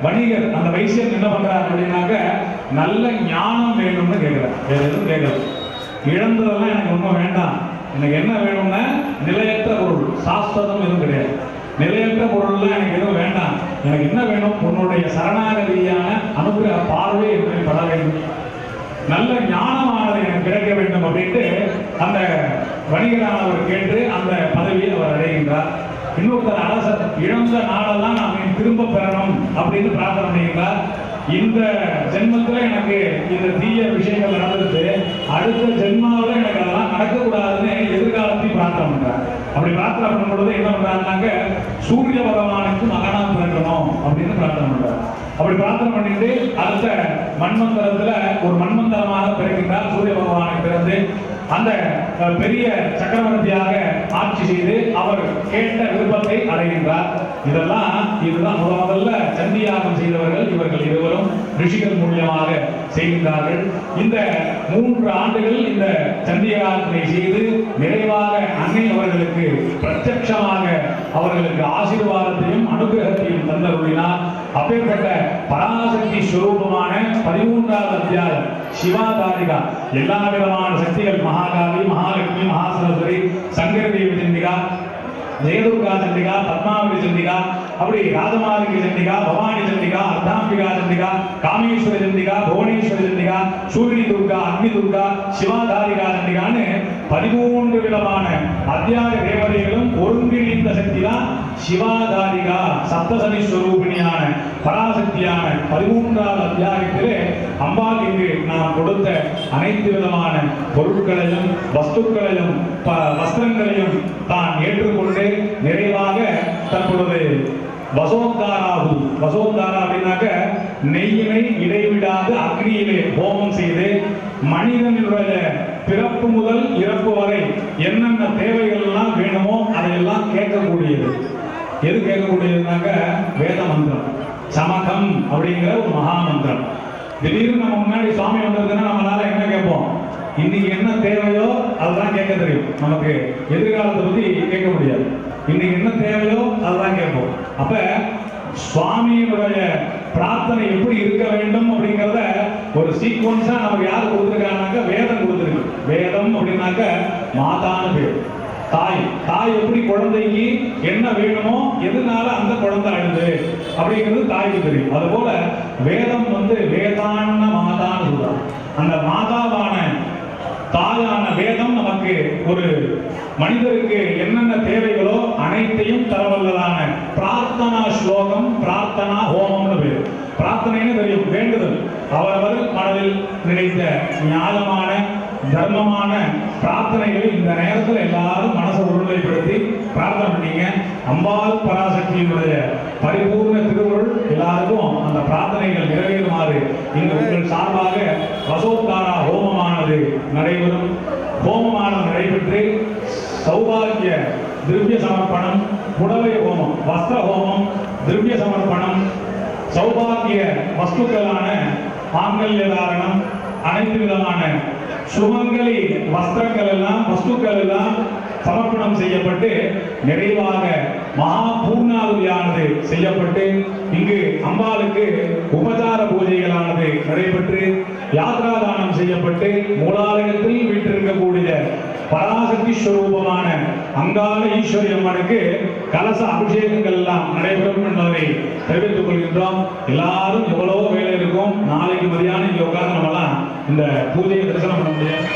வணிகர் அந்த வைசியன் என்ன பண்றார் அப்படின்னாக்க, நல்ல ஞானம் வேணும்னு கேட்கிறார். வேற எதுவும் கேட்கல, இழந்ததெல்லாம் எனக்கு ஒன்றும் வேண்டாம், எனக்கு என்ன வேணும்னா நிலையற்ற பொருள், சாஸ்வதம் எதுவும் கிடையாது, நிலையற்ற பொருள்லாம் எனக்கு எதுவும் வேண்டாம், எனக்கு என்ன வேணும், உன்னுடைய சரணாகதியான அனுகிரக பார்வை என்று பட வேண்டும், நல்ல ஞானமானது எனக்கு கிடைக்க வேண்டும் அப்படின்ட்டு அந்த வணிகரானவர் கேட்டு அந்த பதவியை அவர் அடைகின்றார். இன்னொருத்தர் அரசர் இழந்த நாடெல்லாம் நாம் திரும்ப பெறணும் அப்படின்னு பிரார்த்தனை பண்ணுகின்றார். இந்த ஜென்மத்துல எனக்கு இந்த தீய விஷயங்கள் நடந்துட்டு அடுத்த ஜென்மாவில் எனக்கு அதெல்லாம் நடக்கக்கூடாதுன்னு எதிர்காலத்தையும் பிரார்த்தனை பண்றார். அப்படி பிரார்த்தனை பண்ணும் பொழுது என்ன பண்றாருனாக்க, சூரிய பகவானுக்கு மகனா பிறக்கணும் அப்படின்னு பிரார்த்தனை பண்றார். அப்படி பிரார்த்தனை பண்ணிட்டு அடுத்த மன்வந்தரத்துல ஒரு மன்வந்தரமாக பிறக்கின்றார். சூரிய பகவானுக்கு பிறந்து அந்த பெரிய சக்கரவர்த்தியாக ஆட்சி செய்து அவர் கேட்ட விருப்பத்தை அடைகின்றார். இதுதான் முதல்ல சண்டியாகம் செய்தவர்கள் இவர்கள் இருவரும் ரிஷிகள் மூலியமாக செய்கின்றார்கள். இந்த 3 ஆண்டுகள் இந்த சண்டியாகத்தினை செய்து நிறைவாக அன்னை அவர்களுக்கு பிரத்யட்சமாக அவர்களுக்கு ஆசீர்வாதத்தையும் அனுகிரகத்தையும் தந்தருளினார். அப்பேற்பட்ட பராசக்தி ஸ்வரூபமான 13வது அத்தியாயம் சிவாதாரிகா, எல்லா விதமான சக்திகள், மகாகாளி, மகாலட்சுமி, மகாசரஸ்வரி, சங்கரதேவி சண்டிகா, ஜெயதுர்கா சண்டிகா, பத்மாவதி சண்டிகா, அப்படி ராஜமாலினி சண்டிகா, பவானி சண்டிகா, அர்த்தாம்பிகா சண்டிகா, காமேஸ்வரி சண்டிகா, புவனேஸ்வரி சண்டிகா, சூரியனி துர்கா, அக்னி துர்கா, சிவாதாரிகா சண்டிகான்னு 13 விதமான அத்தியாய தேவதைகளும் ஒருங்கிணைந்த சக்தி தான் சிவாதாரிகா சப்தசனி ஸ்வரூபிணியான பராசக்தியான 13வது அத்தியாயத்திலே அம்பாள் இங்கு நாம் கொடுத்த அனைத்து விதமான பொருட்களையும் வஸ்துக்களையும் வஸ்திரங்களையும் தான் ஏற்றுக்கொண்டு நிறைவாக தற்பொழுது வசோந்தாரா அப்படின்னாக்க நெய்யினை இடைவிடாது அக்னியிலே ஹோமம் செய்து மனிதனுடைய பிறப்பு முதல் இறப்பு வரை என்னென்ன தேவைகள் எல்லாம் வேணுமோ அதையெல்லாம் கேட்கக்கூடியது. எது கேட்கக்கூடியதுனாக்க வேத மந்திரம் சமகம் அப்படிங்கிற ஒரு மகா மந்திரம். திடீர்னு நம்ம முன்னாடி சுவாமி வந்ததுன்னா நம்மளால என்ன கேட்போம்? இன்னைக்கு என்ன தேவையோ அதுதான் கேட்க தெரியும். நமக்கு எதிர்காலத்தை பத்தி கேட்க முடியாது. இன்னைக்கு என்ன தேவையோ அதுதான் கேட்போம். அப்ப சுவாமியினுடைய பிரார்த்தனை எப்படி இருக்க வேண்டும் அப்படிங்கிறத ஒரு சீக்வன்ஸா நமக்கு யார் கொடுத்துருக்காங்கனாக்க வேதம் கொடுத்துருக்கு. வேதம் அப்படின்னாக்க மாதான்னு பேர். தாய் எப்படி குழந்தைக்கு என்ன வேணுமோ எதுனால அந்த குழந்தை அழுது அப்படிங்கிறது தாய்க்கு தெரியும். அதுபோல வேதம் வேதான்ன மாதான்னு சொல்றாங்க. அந்த மாதாவான தாயான வேதம் நமக்கு ஒரு மனிதருக்கு என்னென்ன தேவைகளோ அனைத்தையும் தரவல்லதான பிரார்த்தனா ஸ்லோகம், பிரார்த்தனா ஹோமம்னு பேர். பிரார்த்தனைன்னு தெரியும், வேண்டுதல். அவரவர் மனதில் நினைத்த ஞானமான தர்மமான பிரார்த்தனைகளை இந்த நேரத்தில் எல்லாரும் மனசை ஒருநிலைப்படுத்தி பிரார்த்தனை பண்ணீங்க. அம்பாள் பராசக்தியினுடைய பரிபூர்ண திருவுருள் எல்லாருக்கும் அந்த பிரார்த்தனைகள் நிறைவேறுமாறு இங்கு உங்கள் சார்பாக வசோத்தாரா ஹோமமானது நடைபெறும். ஹோமமானது நடைபெற்று சௌபாகிய திரவிய சமர்ப்பணம், புடவை ஹோமம், வஸ்திர ஹோமம், திரவிய சமர்ப்பணம், சௌபாகிய வஸ்துக்களான மாங்கல்ய தாரணம், அனைத்து விதமான சுமங்கலி வஸ்திரங்கள் எல்லாம் வஸ்துக்கள் எல்லாம் சமர்ப்பணம் செய்யப்பட்டு நிறைவாக மகா பூர்ணாவதியானது செய்யப்பட்டு இங்கு அம்பாளுக்கு உபசார பூஜைகளானது நடைபெற்று யாத்ராதானம் செய்யப்பட்டு மூலாலயத்தில் வீட்டிருக்கக்கூடிய பராசக்தி ஸ்வரூபமான அங்காள ஈஸ்வரி அம்மனுக்கு கலச அபிஷேகங்கள் எல்லாம் நடைபெறும் என்பதை தெரிவித்துக் கொள்கின்றோம். எல்லாரும் எவ்வளவோ வேலை இருக்கும். நாளைக்கு மதியானம் இங்க உட்கார்ந்து நம்மலாம் இந்த பூஜையை தரிசனம் பண்ண முடியும்.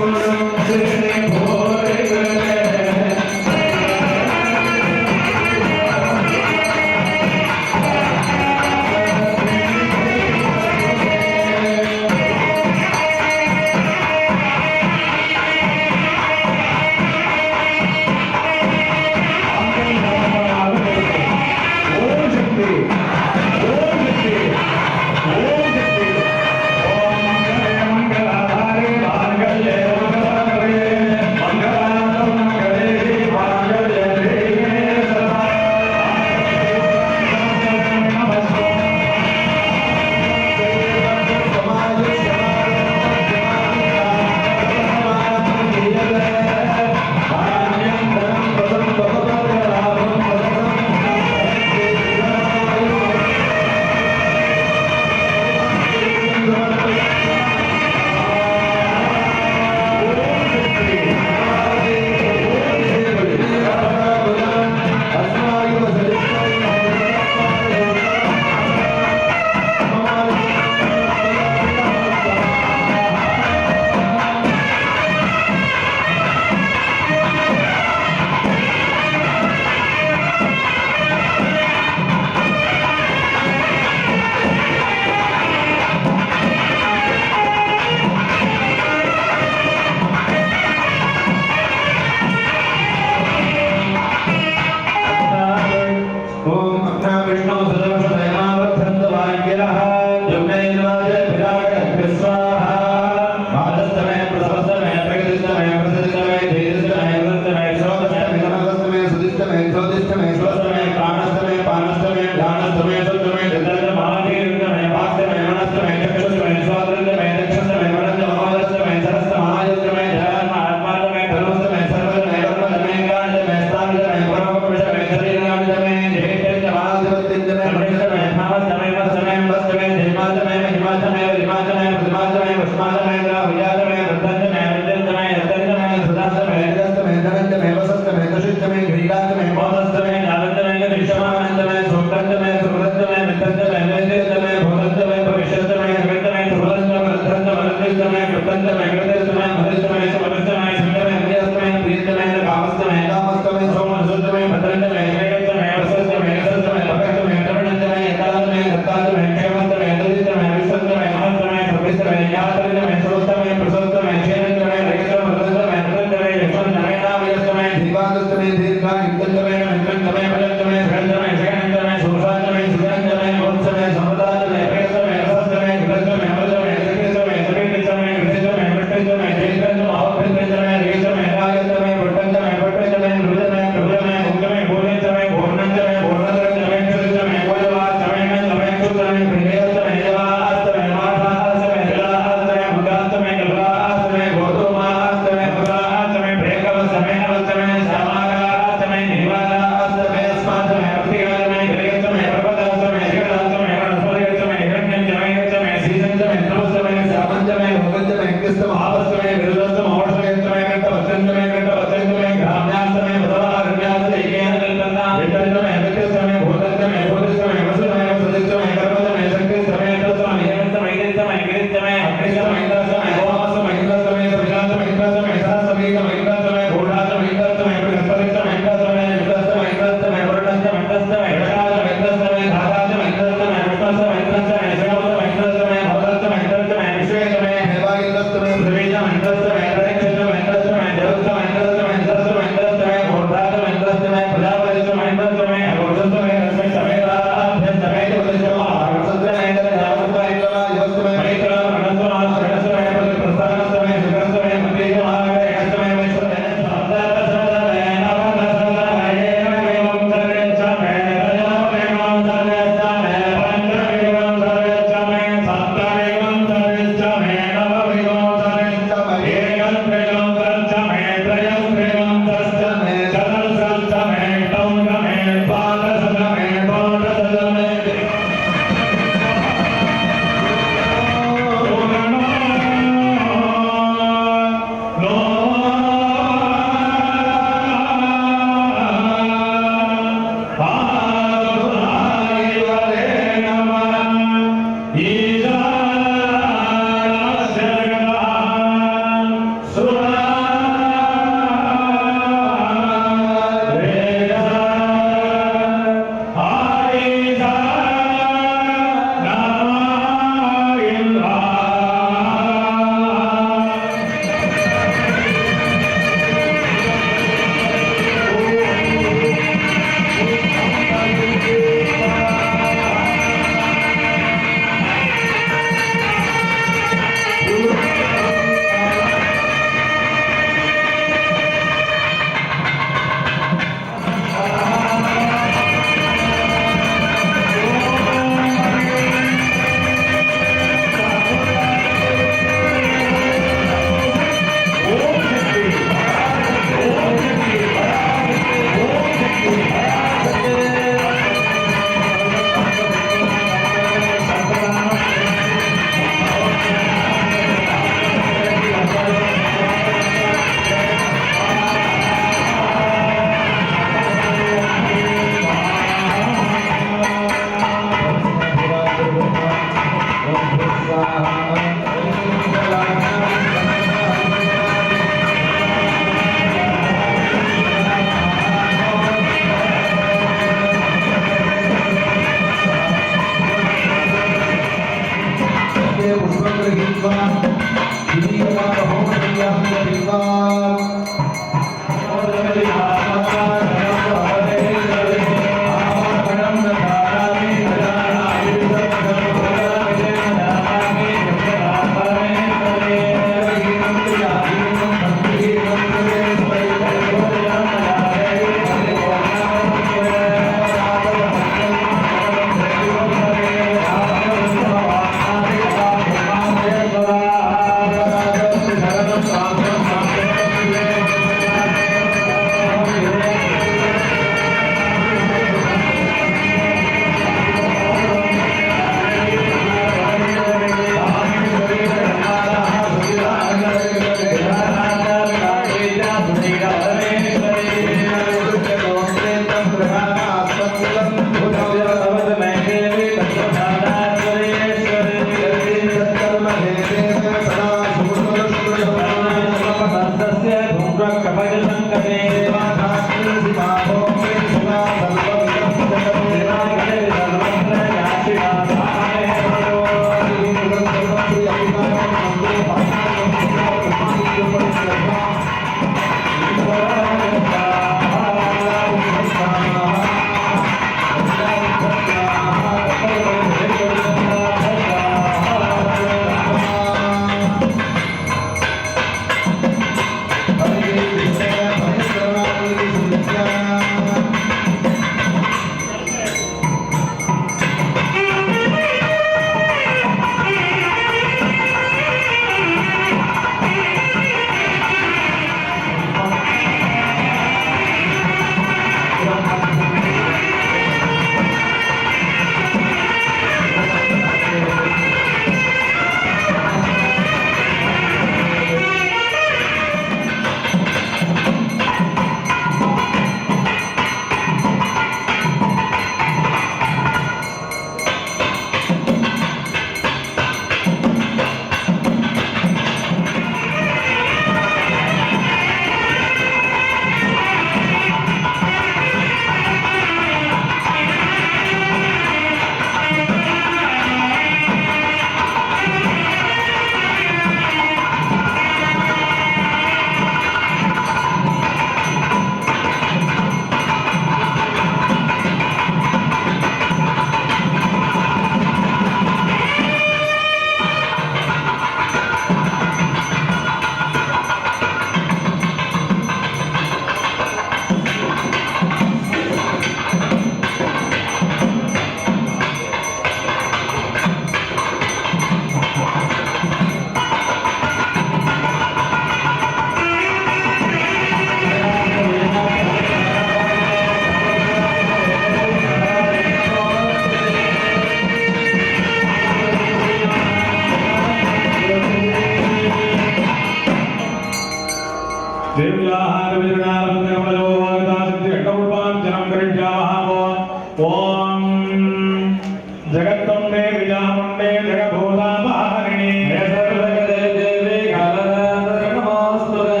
जगत्तम्बे विजामुण्डे जगभूता वाहरिणी सर्वजगते देवी कालरात्रि नमोस्तुते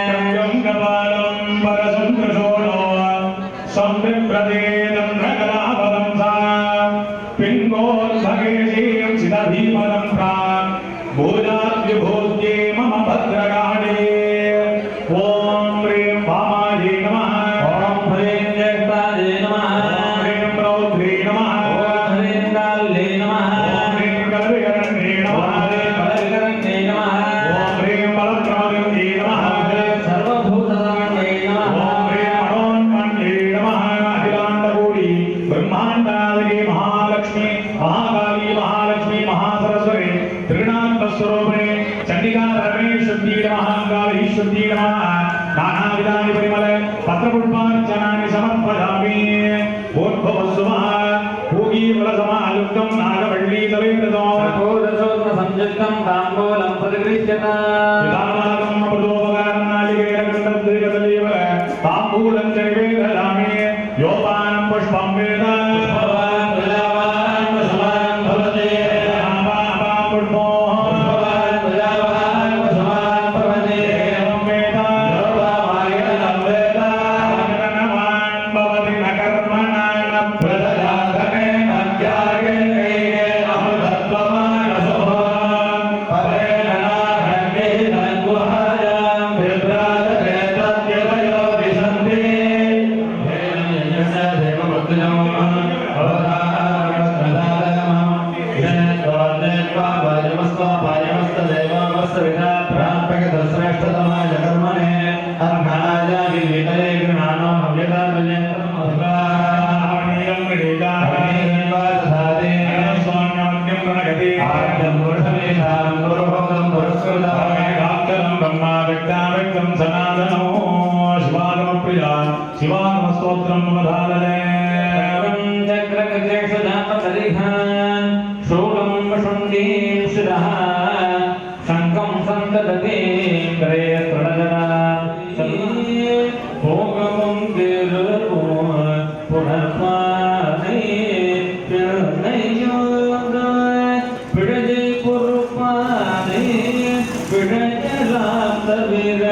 सत्यं कपालं परशं कृशोणो संविप्रदेनं नगरावदं सा पिङ्गोद्भगेशीं सितधीमनं प्राक् भूजाद्युभूत्ये मम भद्रकाणे ॐ ह्रीं वामायै नमः ॐ ह्रीं ज्येष्ठायै नमः ॐ ह्रीं रौद्रे नमः ॐ ह्रीं काल्ये नमः ॐ ह्रीं कलविकरण्ये नमः ॐ ह्रीं बलविकरण्ये नमः ॐ ह्रीं बलप्रमदन्ये नमः ॐ ह्रीं सर्वभूतधारण्ये नमः ॐ ह्रीं मनोन्मन्ये नमः अखिलाण्डकोटि ब्रह्माण्डादिके महालक्ष्मी महाकाली महालक्ष्मी महासरस्वती त्रिगुणात्मस्वरूपिणे चण्डिका परमेश्वरी नमः कालीश्वरी नमः नानाविधानि परिमल पत्रपुष्पार्चनानि समर्पयामि भूर्भुवस्सुमः पूगीफलसमायुक्तं नागवल्लीतलेन्द्रतो संयुक्तं ताम्बूलं प्रतिगृह्यता पितामहं प्रदोपकारनालिकेरकण्डद्रिगतलेव ताम्बूलं च निवेदयामि योपानं पुष्पं वेद Hare शिवागम सनातनो शिवागम प्रिया शिवागम स्तोत्रम मधालने चक्रगजक्षजापतरिघान् शूलं शुण्डीं शिरः शङ्खं सन्तततीन्द्रे प्रणजना भोगमं दीर्घो पुनर्पाने பிழையோக பிழையை பொறுப்பானே பிழையலாம் தவிர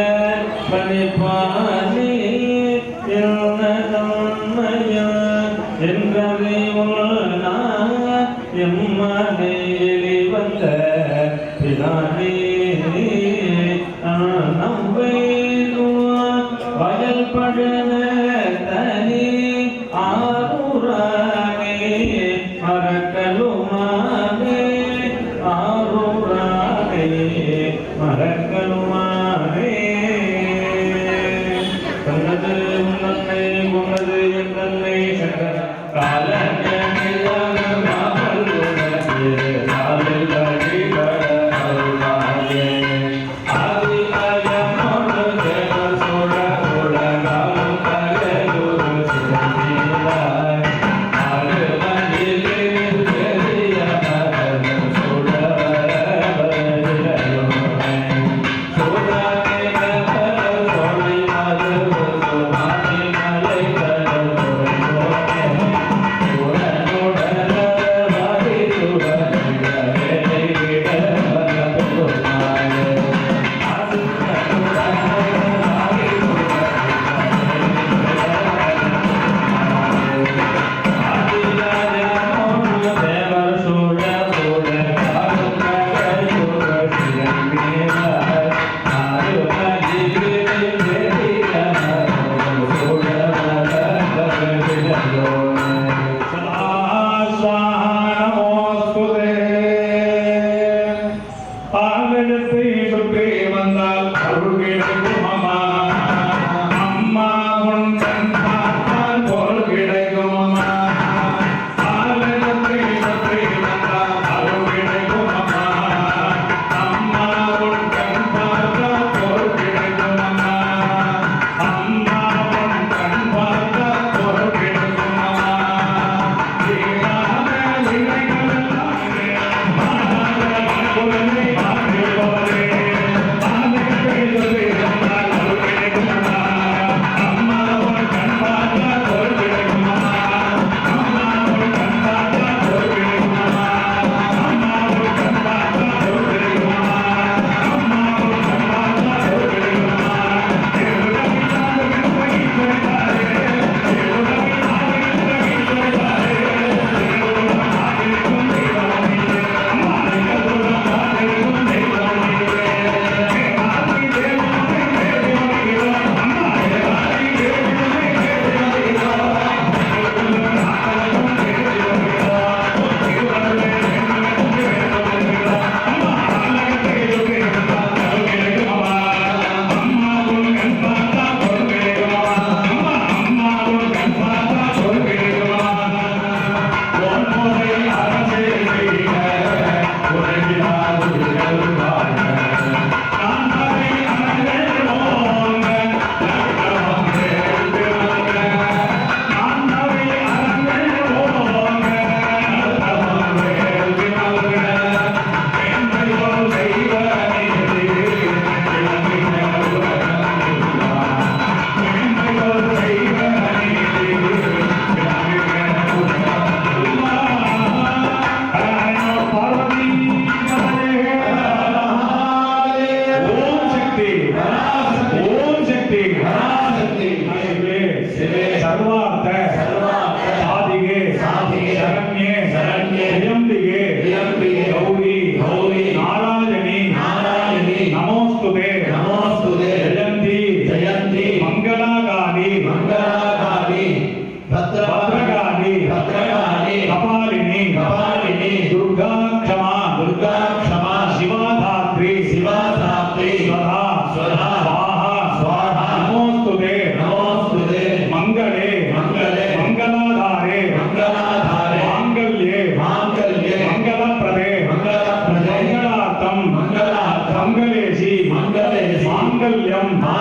பணிப்பானே என்ன நன்மையா என்றதை உள்னா எம்மனை வெளிவந்த பிதானே நம்பை வயல் படுன தனி ஆரூரானே மரக்கலுமானே ஆரூரானே மரக்கலுமானே தன்னது உன்னன்னை உன்னது என்னன்னை சங்கர கால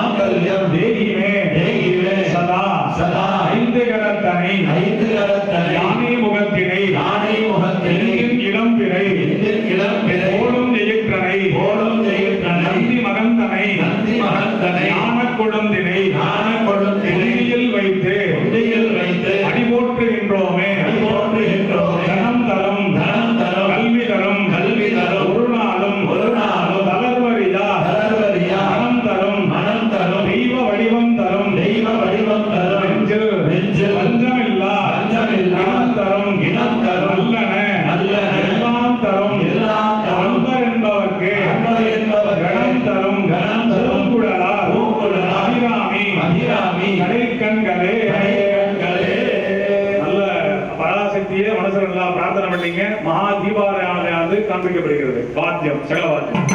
மாங்கல்யம் தேகிமே சதா ஐந்து கரத்தனை யானை முகத்தினை இளம் பிறை ஓடும் ஜெயிற்றனை நந்தி மகந்தனை ஞானக் கொழுந்தினை உண்டியில் வைத்து அடிபோற்றுகின்றோமே தனம் தரும் கல்வி தரும் ஒரு நாளும் தளர்வரியா மனம் தரும் தெய்வ வடிவம் தரும் நெஞ்சில் வஞ்சமில்லா இனம் தரும் நல்லன எல்லாம் தரும் அன்பர் என்பவர்க்கு கணம் தரும் பூங்குழலார் அபிராமி கடைக்கண்களே நல்ல பராசக்தியே மனசுல நல்லா பிரார்த்தனை பண்ணீங்க. மகா தீபாராதனையானது காண்பிக்கப்படுகிறது. வாத்தியம் சகல வாத்தியம்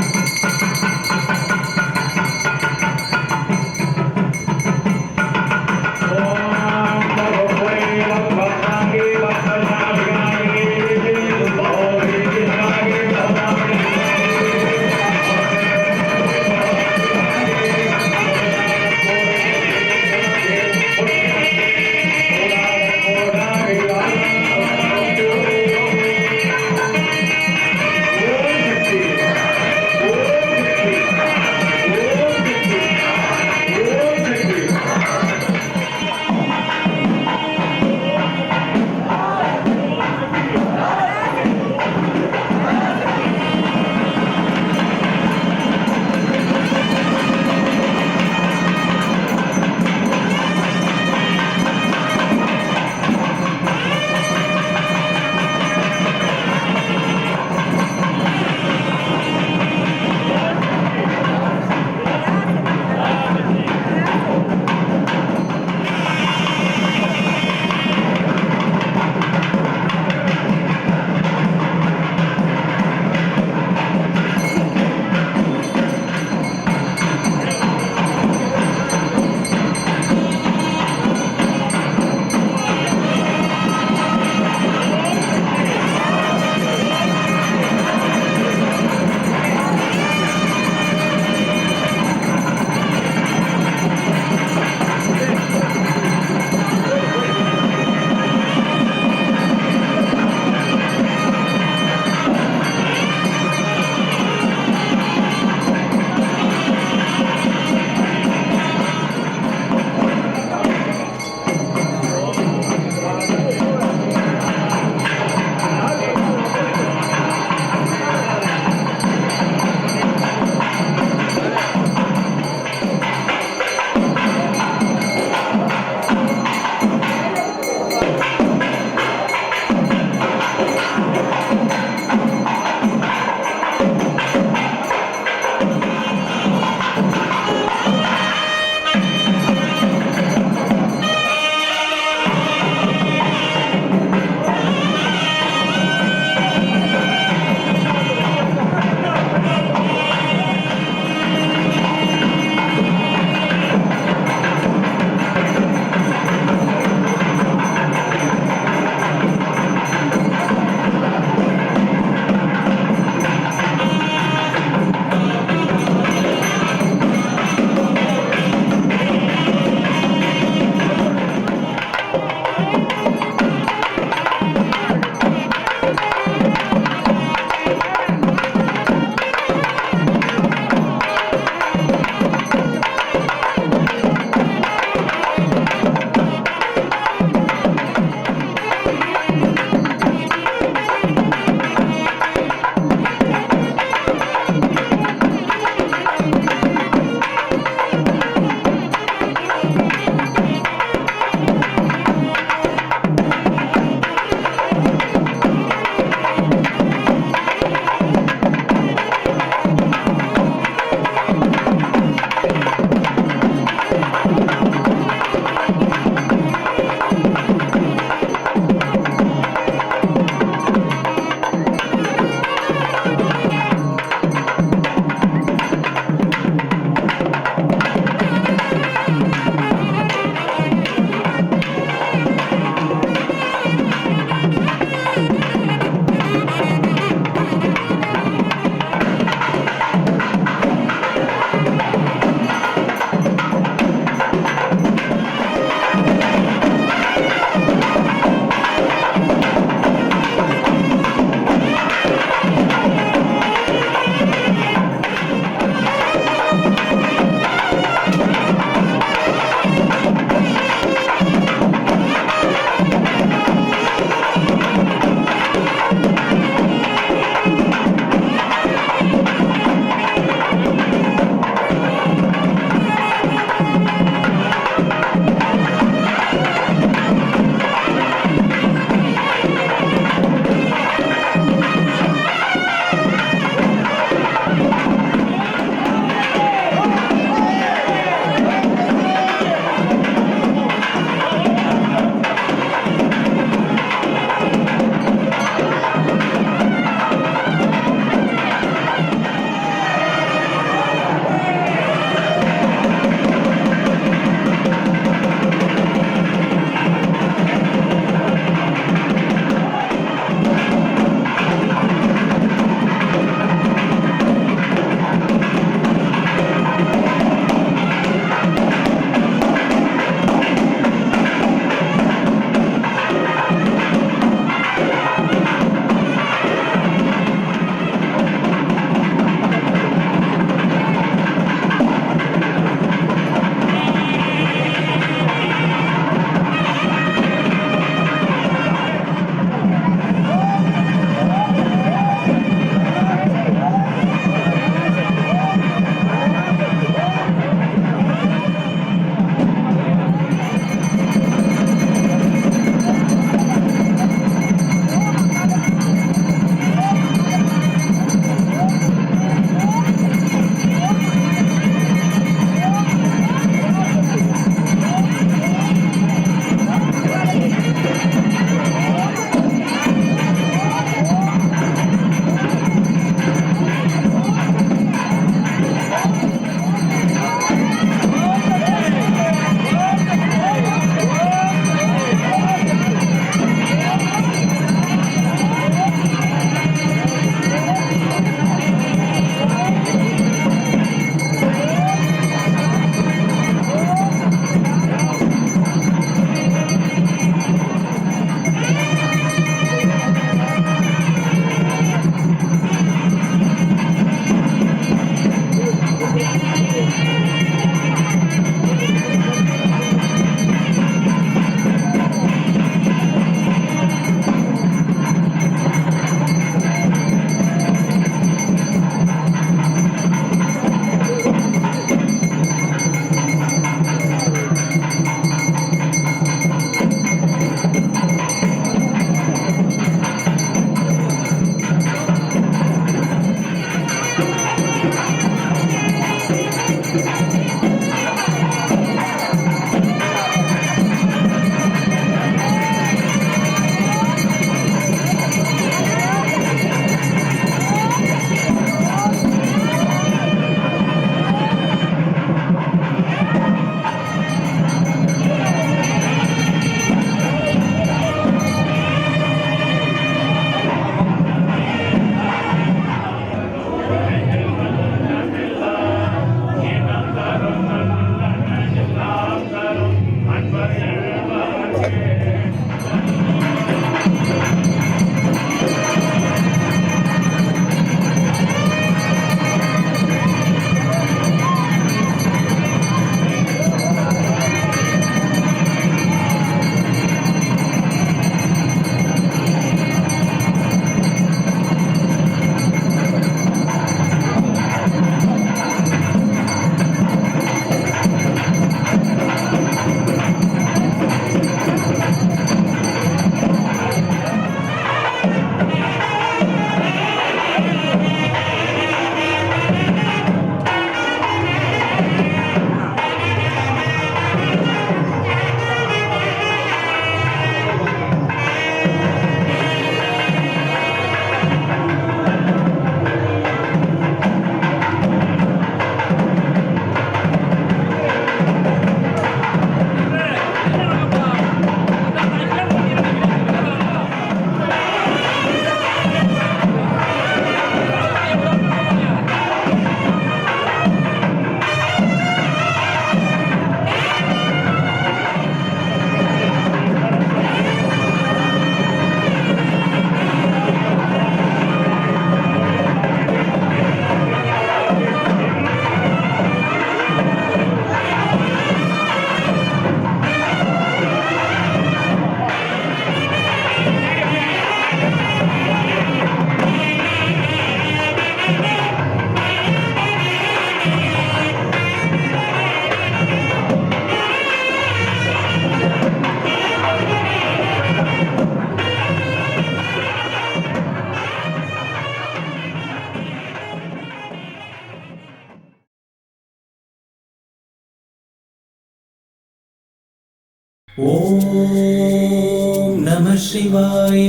ஓம் நம சிவாய